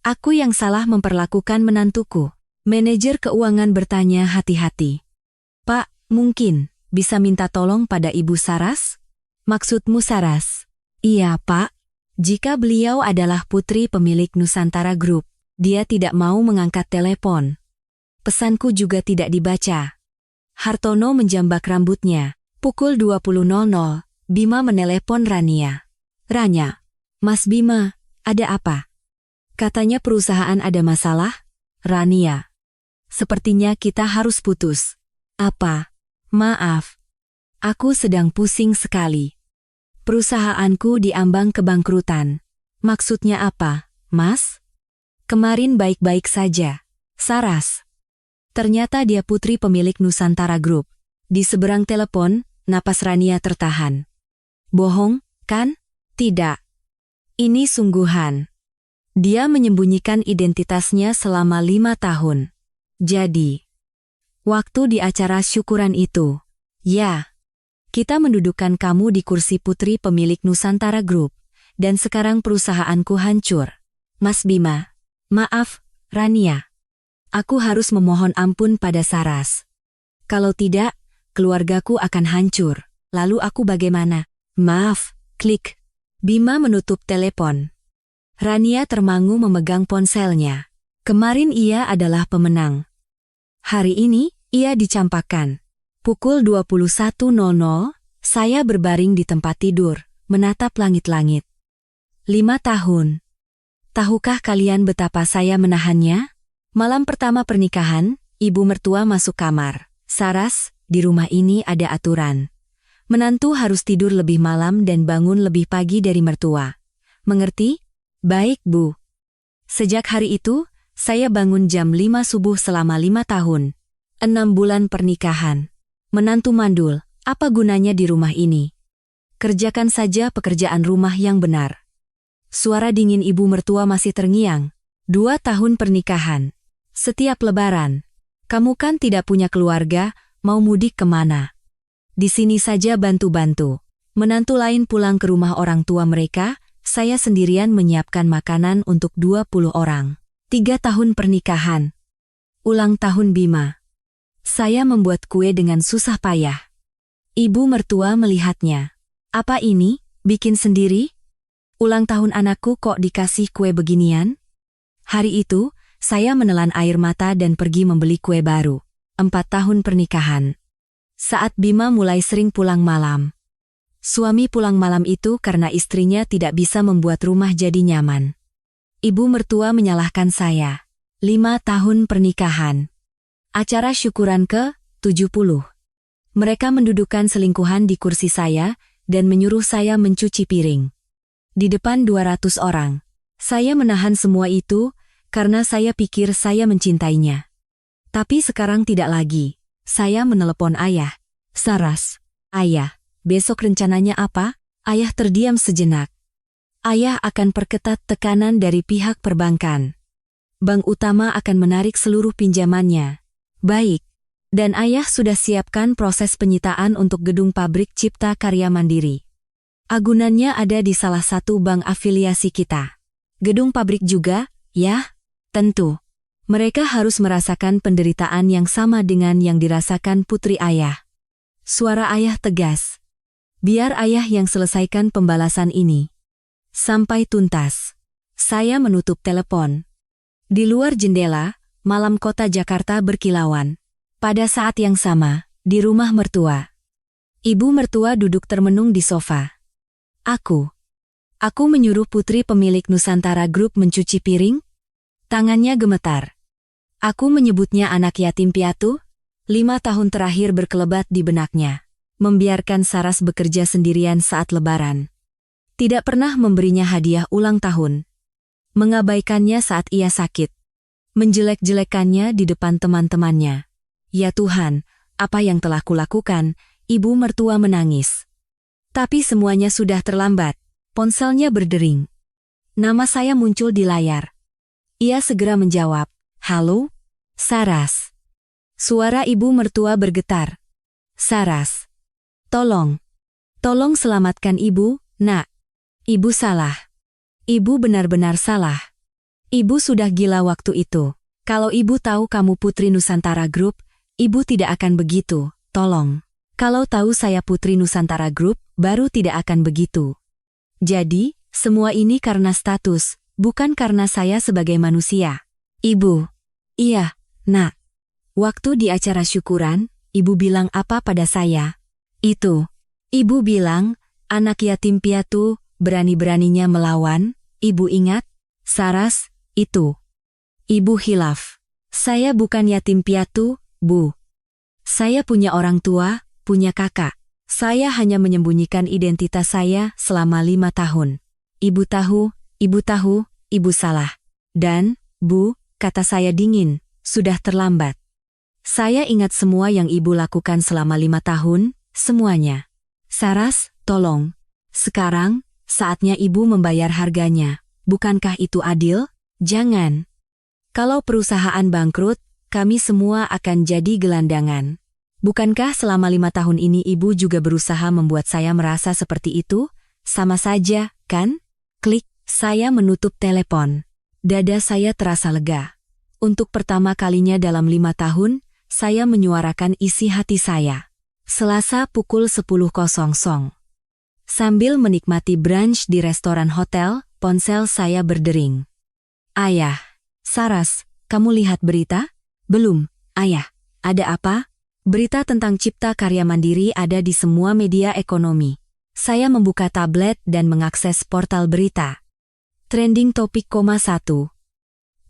Aku yang salah memperlakukan menantuku. Manajer keuangan bertanya hati-hati. Pak, mungkin bisa minta tolong pada Ibu Saras? Maksudmu Saras? Iya, Pak. Jika beliau adalah putri pemilik Nusantara Group, dia tidak mau mengangkat telepon. Pesanku juga tidak dibaca. Hartono menjambak rambutnya. Pukul 20.00, Bima menelepon Rania. Ranya, Mas Bima, ada apa? Katanya perusahaan ada masalah? Rania, sepertinya kita harus putus. Apa? Maaf. Aku sedang pusing sekali. Perusahaanku diambang kebangkrutan. Maksudnya apa, Mas? Kemarin baik-baik saja. Saras. Ternyata dia putri pemilik Nusantara Group. Di seberang telepon, napas Rania tertahan. Bohong, kan? Tidak. Ini sungguhan. Dia menyembunyikan identitasnya selama 5 tahun. Jadi, waktu di acara syukuran itu, ya, kita mendudukkan kamu di kursi putri pemilik Nusantara Group, dan sekarang perusahaanku hancur. Mas Bima, maaf, Rania. Aku harus memohon ampun pada Saras. Kalau tidak, keluargaku akan hancur. Lalu aku bagaimana? Maaf, klik. Bima menutup telepon. Rania termangu memegang ponselnya. Kemarin ia adalah pemenang. Hari ini, ia dicampakkan. Pukul 21.00, saya berbaring di tempat tidur, menatap langit-langit. 5 tahun. Tahukah kalian betapa saya menahannya? Malam pertama pernikahan, ibu mertua masuk kamar. Saras, di rumah ini ada aturan. Menantu harus tidur lebih malam dan bangun lebih pagi dari mertua. Mengerti? Baik, Bu. Sejak hari itu, saya bangun jam 5 subuh selama 5 tahun. 6 bulan pernikahan. Menantu mandul, apa gunanya di rumah ini? Kerjakan saja pekerjaan rumah yang benar. Suara dingin ibu mertua masih terngiang. 2 tahun pernikahan. Setiap lebaran. Kamu kan tidak punya keluarga, mau mudik kemana? Di sini saja bantu-bantu. Menantu lain pulang ke rumah orang tua mereka, saya sendirian menyiapkan makanan untuk 20 orang. 3 tahun pernikahan. Ulang tahun Bima. Saya membuat kue dengan susah payah. Ibu mertua melihatnya. Apa ini, bikin sendiri? Ulang tahun anakku kok dikasih kue beginian? Hari itu, saya menelan air mata dan pergi membeli kue baru. 4 tahun pernikahan. Saat Bima mulai sering pulang malam. Suami pulang malam itu karena istrinya tidak bisa membuat rumah jadi nyaman. Ibu mertua menyalahkan saya. 5 tahun pernikahan. Acara syukuran ke-70. Mereka mendudukan selingkuhan di kursi saya dan menyuruh saya mencuci piring. Di depan 200 orang. Saya menahan semua itu karena saya pikir saya mencintainya. Tapi sekarang tidak lagi. Saya menelepon ayah. Saras, ayah, besok rencananya apa? Ayah terdiam sejenak. Ayah akan perketat tekanan dari pihak perbankan. Bank utama akan menarik seluruh pinjamannya. Baik. Dan ayah sudah siapkan proses penyitaan untuk gedung pabrik Cipta Karya Mandiri. Agunannya ada di salah satu bank afiliasi kita. Gedung pabrik juga, ya? Tentu. Mereka harus merasakan penderitaan yang sama dengan yang dirasakan putri ayah. Suara ayah tegas. Biar ayah yang selesaikan pembalasan ini. Sampai tuntas. Saya menutup telepon. Di luar jendela, malam kota Jakarta berkilauan. Pada saat yang sama, di rumah mertua. Ibu mertua duduk termenung di sofa. Aku menyuruh putri pemilik Nusantara Group mencuci piring? Tangannya gemetar. Aku menyebutnya anak yatim piatu? 5 tahun terakhir berkelebat di benaknya. Membiarkan Saras bekerja sendirian saat lebaran. Tidak pernah memberinya hadiah ulang tahun. Mengabaikannya saat ia sakit. Menjelek-jelekannya di depan teman-temannya. Ya Tuhan, apa yang telah kulakukan? Ibu mertua menangis. Tapi semuanya sudah terlambat. Ponselnya berdering. Nama saya muncul di layar. Ia segera menjawab, "Halo? Saras." Suara ibu mertua bergetar. "Saras. Tolong selamatkan ibu, nak. Ibu salah. Ibu benar-benar salah. Ibu sudah gila waktu itu. Kalau ibu tahu kamu putri Nusantara Group, ibu tidak akan begitu, tolong. Kalau tahu saya putri Nusantara Group, baru tidak akan begitu. Jadi, semua ini karena status, bukan karena saya sebagai manusia." Ibu. Iya, nak. Waktu di acara syukuran, ibu bilang apa pada saya? Itu. Ibu bilang, anak yatim piatu, berani-beraninya melawan. Ibu ingat? Saras, itu. Ibu hilaf. Saya bukan yatim piatu, Bu. Saya punya orang tua, punya kakak. Saya hanya menyembunyikan identitas saya selama 5 tahun. Ibu tahu, ibu salah. Dan, Bu, kata saya dingin, sudah terlambat. Saya ingat semua yang ibu lakukan selama 5 tahun, semuanya. Saras, tolong. Sekarang, saatnya ibu membayar harganya. Bukankah itu adil? Jangan. Kalau perusahaan bangkrut, kami semua akan jadi gelandangan. Bukankah selama 5 tahun ini ibu juga berusaha membuat saya merasa seperti itu? Sama saja, kan? Klik, saya menutup telepon. Dada saya terasa lega. Untuk pertama kalinya dalam 5 tahun, saya menyuarakan isi hati saya. Selasa pukul 10.00. Sambil menikmati brunch di restoran hotel, ponsel saya berdering. Ayah. Saras, kamu lihat berita? Belum, ayah. Ada apa? Berita tentang Cipta Karya Mandiri ada di semua media ekonomi. Saya membuka tablet dan mengakses portal berita. Trending topik, 1.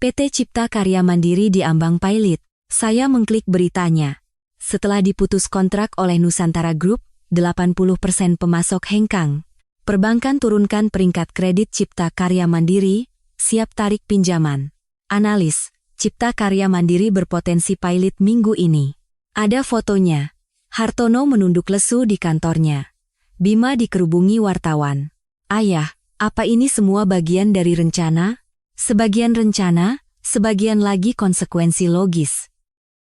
PT Cipta Karya Mandiri diambang pailit. Saya mengklik beritanya. Setelah diputus kontrak oleh Nusantara Group, 80% pemasok hengkang. Perbankan turunkan peringkat kredit Cipta Karya Mandiri, siap tarik pinjaman. Analis, Cipta Karya Mandiri berpotensi pailit minggu ini. Ada fotonya. Hartono menunduk lesu di kantornya. Bima dikerubungi wartawan. Ayah, Apa ini semua bagian dari rencana? Sebagian rencana, sebagian lagi konsekuensi logis.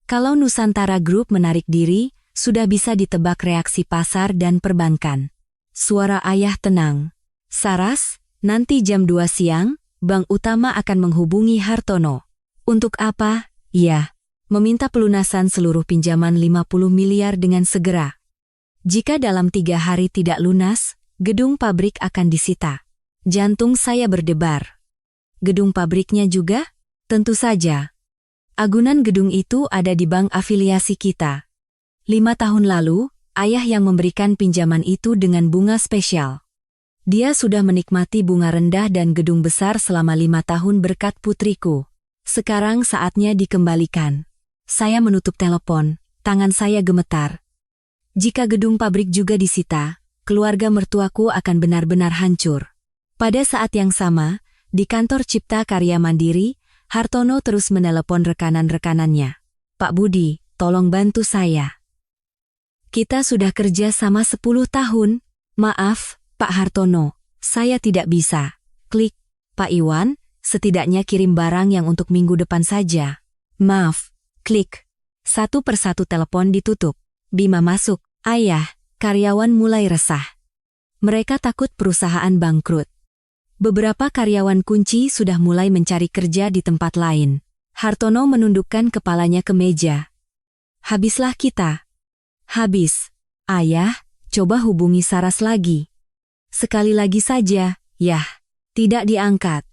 Kalau Nusantara Group menarik diri, sudah bisa ditebak reaksi pasar dan perbankan. Suara ayah tenang. Saras, nanti jam 2 siang, Bank Utama akan menghubungi Hartono. Untuk apa? Ya, meminta pelunasan seluruh pinjaman 50 miliar dengan segera. Jika dalam 3 hari tidak lunas, gedung pabrik akan disita. Jantung saya berdebar. Gedung pabriknya juga? Tentu saja. Agunan gedung itu ada di bank afiliasi kita. 5 tahun lalu, ayah yang memberikan pinjaman itu dengan bunga spesial. Dia sudah menikmati bunga rendah dan gedung besar selama 5 tahun berkat putriku. Sekarang saatnya dikembalikan. Saya menutup telepon, tangan saya gemetar. Jika gedung pabrik juga disita, keluarga mertuaku akan benar-benar hancur. Pada saat yang sama, di kantor Cipta Karya Mandiri, Hartono terus menelepon rekanan-rekanannya. Pak Budi, tolong bantu saya. Kita sudah kerja sama 10 tahun. Maaf, Pak Hartono, saya tidak bisa. Klik. Pak Iwan, setidaknya kirim barang yang untuk minggu depan saja. Maaf. Klik. Satu persatu telepon ditutup. Bima masuk. Ayah, karyawan mulai resah. Mereka takut perusahaan bangkrut. Beberapa karyawan kunci sudah mulai mencari kerja di tempat lain. Hartono menundukkan kepalanya ke meja. Habislah kita. Habis. Ayah, coba hubungi Saras lagi. Sekali lagi saja, yah. Tidak diangkat.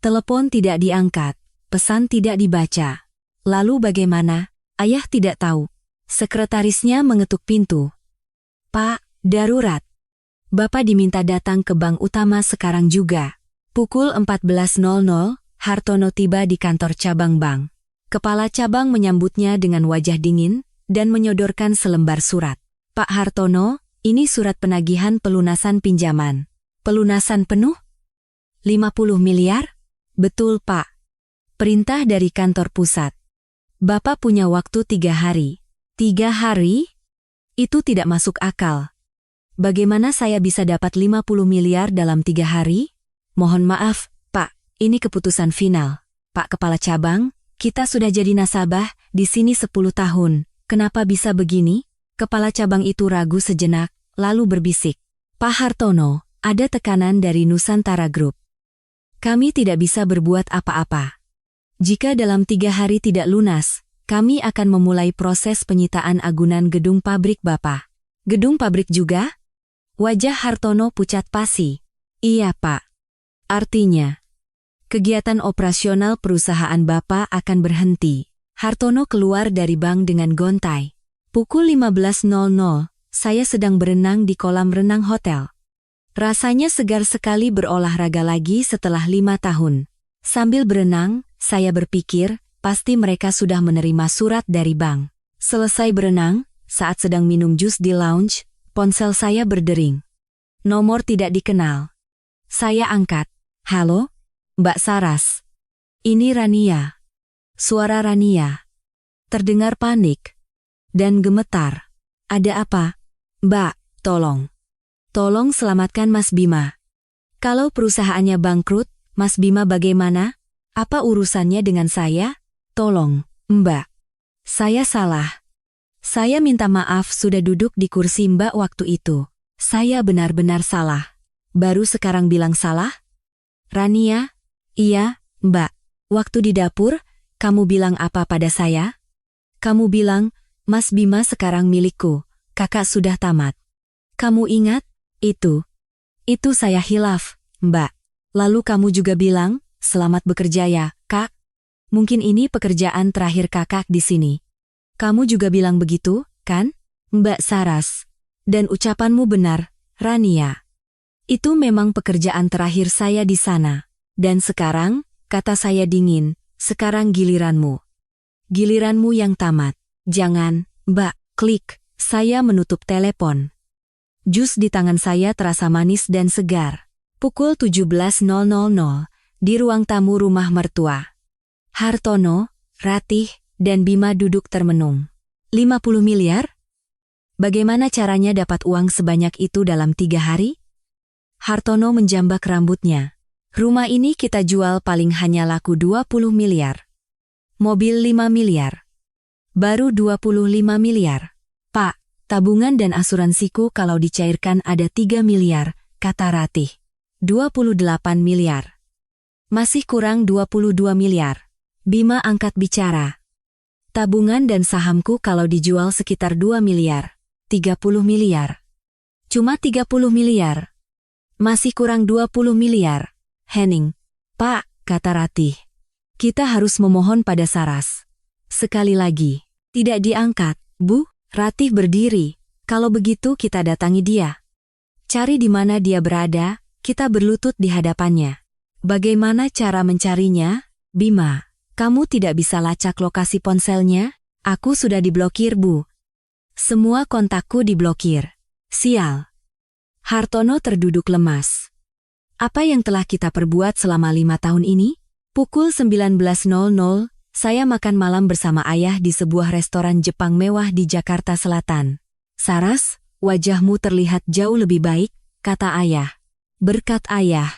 Telepon tidak diangkat. Pesan tidak dibaca. Lalu bagaimana? Ayah tidak tahu. Sekretarisnya mengetuk pintu. Pak, darurat. Bapak diminta datang ke Bank Utama sekarang juga. Pukul 14.00, Hartono tiba di kantor cabang bank. Kepala cabang menyambutnya dengan wajah dingin dan menyodorkan selembar surat. Pak Hartono, ini surat penagihan pelunasan pinjaman. Pelunasan penuh? 50 miliar? Betul, Pak. Perintah dari kantor pusat. Bapak punya waktu 3 hari. 3 hari? Itu tidak masuk akal. Bagaimana saya bisa dapat 50 miliar dalam 3 hari? Mohon maaf, Pak, ini keputusan final. Pak Kepala Cabang, kita sudah jadi nasabah di sini 10 tahun. Kenapa bisa begini? Kepala cabang itu ragu sejenak, lalu berbisik. Pak Hartono, ada tekanan dari Nusantara Group. Kami tidak bisa berbuat apa-apa. Jika dalam 3 hari tidak lunas, kami akan memulai proses penyitaan agunan gedung pabrik Bapak. Gedung pabrik juga? Wajah Hartono pucat pasi. Iya, Pak. Artinya, kegiatan operasional perusahaan Bapak akan berhenti. Hartono keluar dari bank dengan gontai. Pukul 15.00, saya sedang berenang di kolam renang hotel. Rasanya segar sekali berolahraga lagi setelah 5 tahun. Sambil berenang, saya berpikir, pasti mereka sudah menerima surat dari bank. Selesai berenang, saat sedang minum jus di lounge, ponsel saya berdering. Nomor tidak dikenal. Saya angkat. Halo? Mbak Saras. Ini Rania. Suara Rania. Terdengar panik dan gemetar. Ada apa? Mbak, tolong. Tolong selamatkan Mas Bima. Kalau perusahaannya bangkrut, Mas Bima bagaimana? Apa urusannya dengan saya? Tolong, Mbak. Saya salah. Saya minta maaf sudah duduk di kursi Mbak waktu itu. Saya benar-benar salah. Baru sekarang bilang salah? Rania? Iya, Mbak. Waktu di dapur, kamu bilang apa pada saya? Kamu bilang, Mas Bima sekarang milikku, kakak sudah tamat. Kamu ingat? Itu saya hilaf, Mbak. Lalu kamu juga bilang, selamat bekerja ya, Kak. Mungkin ini pekerjaan terakhir kakak di sini. Kamu juga bilang begitu, kan? Mbak Saras. Dan ucapanmu benar, Rania. Itu memang pekerjaan terakhir saya di sana. Dan sekarang, kata saya dingin, sekarang giliranmu. Giliranmu yang tamat. Jangan, Mbak, klik. Saya menutup telepon. Jus di tangan saya terasa manis dan segar. Pukul 17.00, di ruang tamu rumah mertua. Hartono, Ratih, dan Bima duduk termenung. 50 miliar? Bagaimana caranya dapat uang sebanyak itu dalam 3 hari? Hartono menjambak rambutnya. Rumah ini kita jual paling hanya laku 20 miliar. Mobil 5 miliar. Baru 25 miliar. Pak, tabungan dan asuransiku kalau dicairkan ada 3 miliar, kata Ratih. 28 miliar. Masih kurang 22 miliar. Bima angkat bicara. Tabungan dan sahamku kalau dijual sekitar 2 miliar. 30 miliar. Cuma 30 miliar. Masih kurang 20 miliar. Henning. Pak, kata Ratih. Kita harus memohon pada Saras. Sekali lagi. Tidak diangkat. Bu, Ratih berdiri. Kalau begitu kita datangi dia. Cari di mana dia berada, kita berlutut di hadapannya. Bagaimana cara mencarinya? Bima, kamu tidak bisa lacak lokasi ponselnya? Aku sudah diblokir, Bu. Semua kontakku diblokir. Sial. Hartono terduduk lemas. Apa yang telah kita perbuat selama 5 tahun ini? Pukul 19.00, saya makan malam bersama ayah di sebuah restoran Jepang mewah di Jakarta Selatan. Saras, wajahmu terlihat jauh lebih baik, kata ayah. Berkat ayah.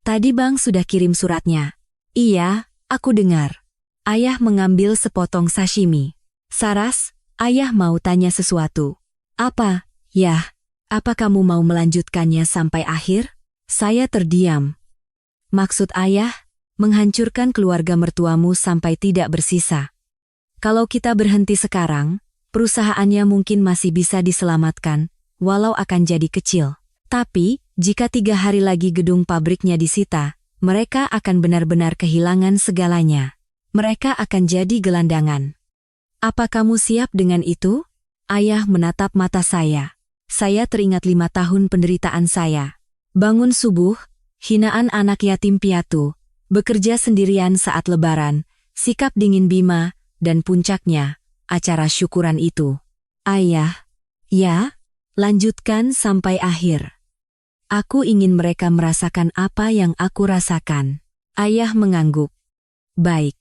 Tadi Bang sudah kirim suratnya. Iya, aku dengar. Ayah mengambil sepotong sashimi. Saras, ayah mau tanya sesuatu. Apa? Yah, apa kamu mau melanjutkannya sampai akhir? Saya terdiam. Maksud ayah, menghancurkan keluarga mertuamu sampai tidak bersisa. Kalau kita berhenti sekarang, perusahaannya mungkin masih bisa diselamatkan, walau akan jadi kecil. Tapi, jika 3 hari lagi gedung pabriknya disita, mereka akan benar-benar kehilangan segalanya. Mereka akan jadi gelandangan. Apa kamu siap dengan itu? Ayah menatap mata saya. Saya teringat 5 tahun penderitaan saya. Bangun subuh, hinaan anak yatim piatu, bekerja sendirian saat lebaran, sikap dingin Bima, dan puncaknya, acara syukuran itu. Ayah, ya, lanjutkan sampai akhir. Aku ingin mereka merasakan apa yang aku rasakan. Ayah mengangguk. Baik.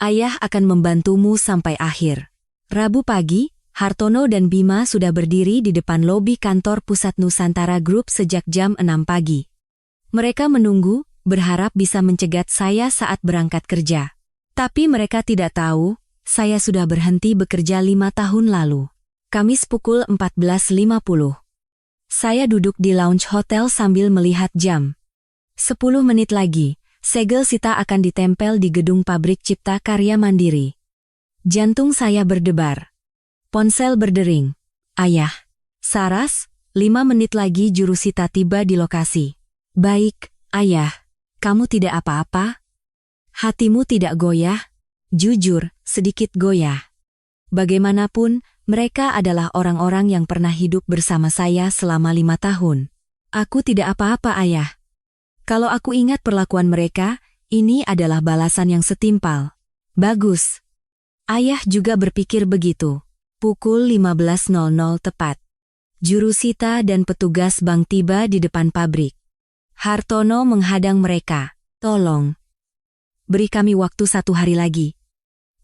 Ayah akan membantumu sampai akhir. Rabu pagi, Hartono dan Bima sudah berdiri di depan lobi kantor pusat Nusantara Group sejak jam 6 pagi. Mereka menunggu, berharap bisa mencegat saya saat berangkat kerja. Tapi mereka tidak tahu, saya sudah berhenti bekerja 5 tahun lalu. Kamis pukul 14.50. Saya duduk di lounge hotel sambil melihat jam. 10 menit lagi, segel sita akan ditempel di gedung pabrik Cipta Karya Mandiri. Jantung saya berdebar. Ponsel berdering. Ayah. Saras, 5 menit lagi juru sita tiba di lokasi. Baik, ayah. Kamu tidak apa-apa? Hatimu tidak goyah? Jujur, sedikit goyah. Bagaimanapun, mereka adalah orang-orang yang pernah hidup bersama saya selama 5 tahun. Aku tidak apa-apa, ayah. Kalau aku ingat perlakuan mereka, ini adalah balasan yang setimpal. Bagus. Ayah juga berpikir begitu. Pukul 15.00 tepat. Juru sita dan petugas bank tiba di depan pabrik. Hartono menghadang mereka. Tolong. Beri kami waktu 1 hari lagi.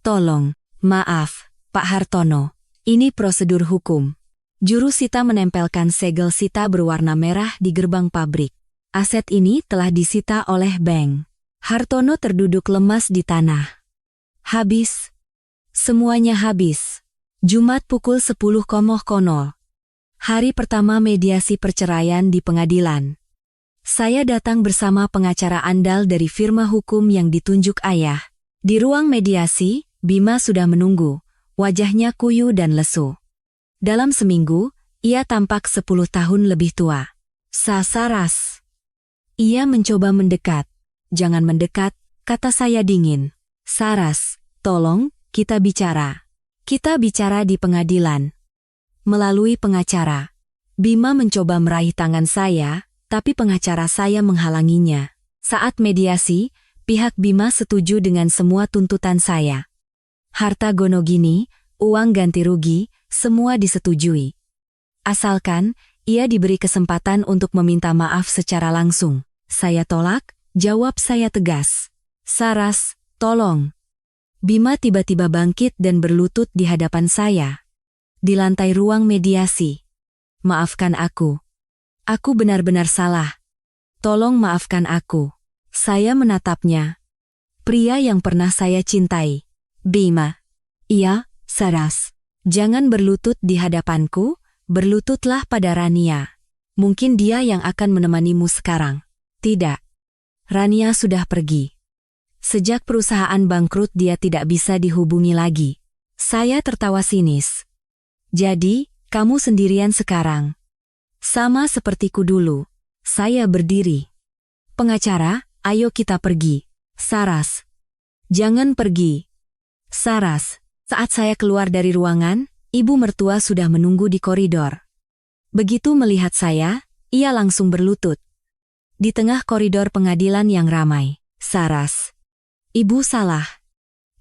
Tolong. Maaf, Pak Hartono. Ini prosedur hukum. Juru sita menempelkan segel sita berwarna merah di gerbang pabrik. Aset ini telah disita oleh bank. Hartono terduduk lemas di tanah. Habis. Semuanya habis. Jumat pukul 10.00. Hari pertama mediasi perceraian di pengadilan. Saya datang bersama pengacara andal dari firma hukum yang ditunjuk ayah. Di ruang mediasi, Bima sudah menunggu. Wajahnya kuyu dan lesu. Dalam seminggu, ia tampak 10 tahun lebih tua. Saras. Ia mencoba mendekat. Jangan mendekat, kata saya dingin. Saras, tolong, kita bicara. Kita bicara di pengadilan. Melalui pengacara. Bima mencoba meraih tangan saya, tapi pengacara saya menghalanginya. Saat mediasi, pihak Bima setuju dengan semua tuntutan saya. Harta gonogini, uang ganti rugi, semua disetujui. Asalkan, ia diberi kesempatan untuk meminta maaf secara langsung. Saya tolak, jawab saya tegas. Saras, tolong. Bima tiba-tiba bangkit dan berlutut di hadapan saya. Di lantai ruang mediasi. Maafkan aku. Aku benar-benar salah. Tolong maafkan aku. Saya menatapnya. Pria yang pernah saya cintai. Bima. Iya, Saras. Jangan berlutut di hadapanku, berlututlah pada Rania. Mungkin dia yang akan menemanimu sekarang. Tidak. Rania sudah pergi. Sejak perusahaan bangkrut dia tidak bisa dihubungi lagi. Saya tertawa sinis. Jadi, kamu sendirian sekarang. Sama sepertiku dulu. Saya berdiri. Pengacara, ayo kita pergi. Saras. Jangan pergi. Saras. Saat saya keluar dari ruangan, ibu mertua sudah menunggu di koridor. Begitu melihat saya, ia langsung berlutut. Di tengah koridor pengadilan yang ramai. Saras. Ibu salah.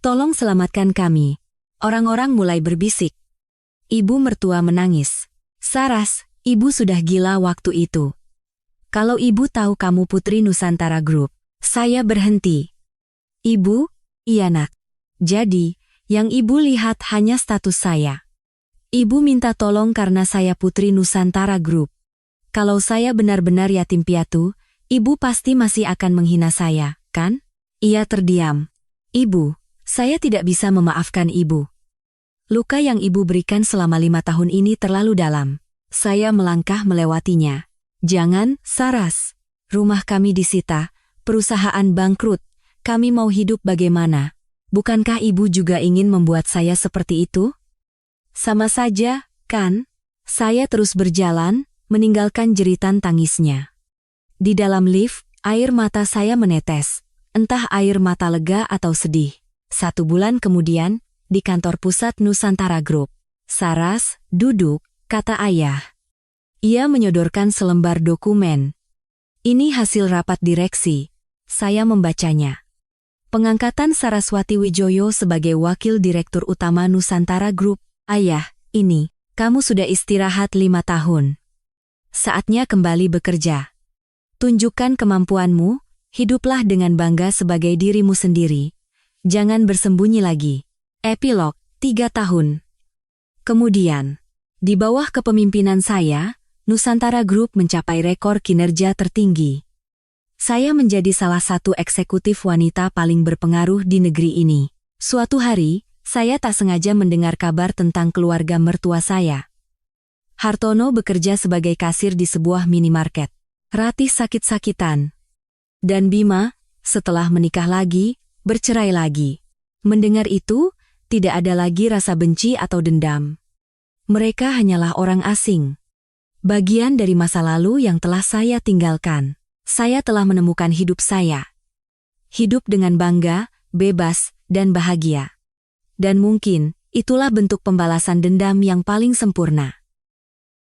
Tolong selamatkan kami. Orang-orang mulai berbisik. Ibu mertua menangis. Saras, ibu sudah gila waktu itu. Kalau ibu tahu kamu putri Nusantara Group, saya berhenti. Ibu, iya nak. Jadi, yang ibu lihat hanya status saya. Ibu minta tolong karena saya putri Nusantara Group. Kalau saya benar-benar yatim piatu, ibu pasti masih akan menghina saya, kan? Ia terdiam. Ibu, saya tidak bisa memaafkan ibu. Luka yang ibu berikan selama 5 tahun ini terlalu dalam. Saya melangkah melewatinya. Jangan, Saras. Rumah kami disita, perusahaan bangkrut. Kami mau hidup bagaimana? Bukankah ibu juga ingin membuat saya seperti itu? Sama saja, kan? Saya terus berjalan, meninggalkan jeritan tangisnya. Di dalam lift, air mata saya menetes. Entah air mata lega atau sedih. 1 bulan kemudian, di kantor pusat Nusantara Group. Saras, duduk, kata ayah. Ia menyodorkan selembar dokumen. Ini hasil rapat direksi. Saya membacanya. Pengangkatan Saraswati Wijoyo sebagai Wakil Direktur Utama Nusantara Group. Ayah, ini, kamu sudah istirahat 5 tahun. Saatnya kembali bekerja. Tunjukkan kemampuanmu, hiduplah dengan bangga sebagai dirimu sendiri. Jangan bersembunyi lagi. Epilog, 3 tahun. Kemudian, di bawah kepemimpinan saya, Nusantara Group mencapai rekor kinerja tertinggi. Saya menjadi salah satu eksekutif wanita paling berpengaruh di negeri ini. Suatu hari, saya tak sengaja mendengar kabar tentang keluarga mertua saya. Hartono bekerja sebagai kasir di sebuah minimarket. Ratih sakit-sakitan. Dan Bima, setelah menikah lagi, bercerai lagi. Mendengar itu, tidak ada lagi rasa benci atau dendam. Mereka hanyalah orang asing. Bagian dari masa lalu yang telah saya tinggalkan. Saya telah menemukan hidup saya. Hidup dengan bangga, bebas, dan bahagia. Dan mungkin, itulah bentuk pembalasan dendam yang paling sempurna.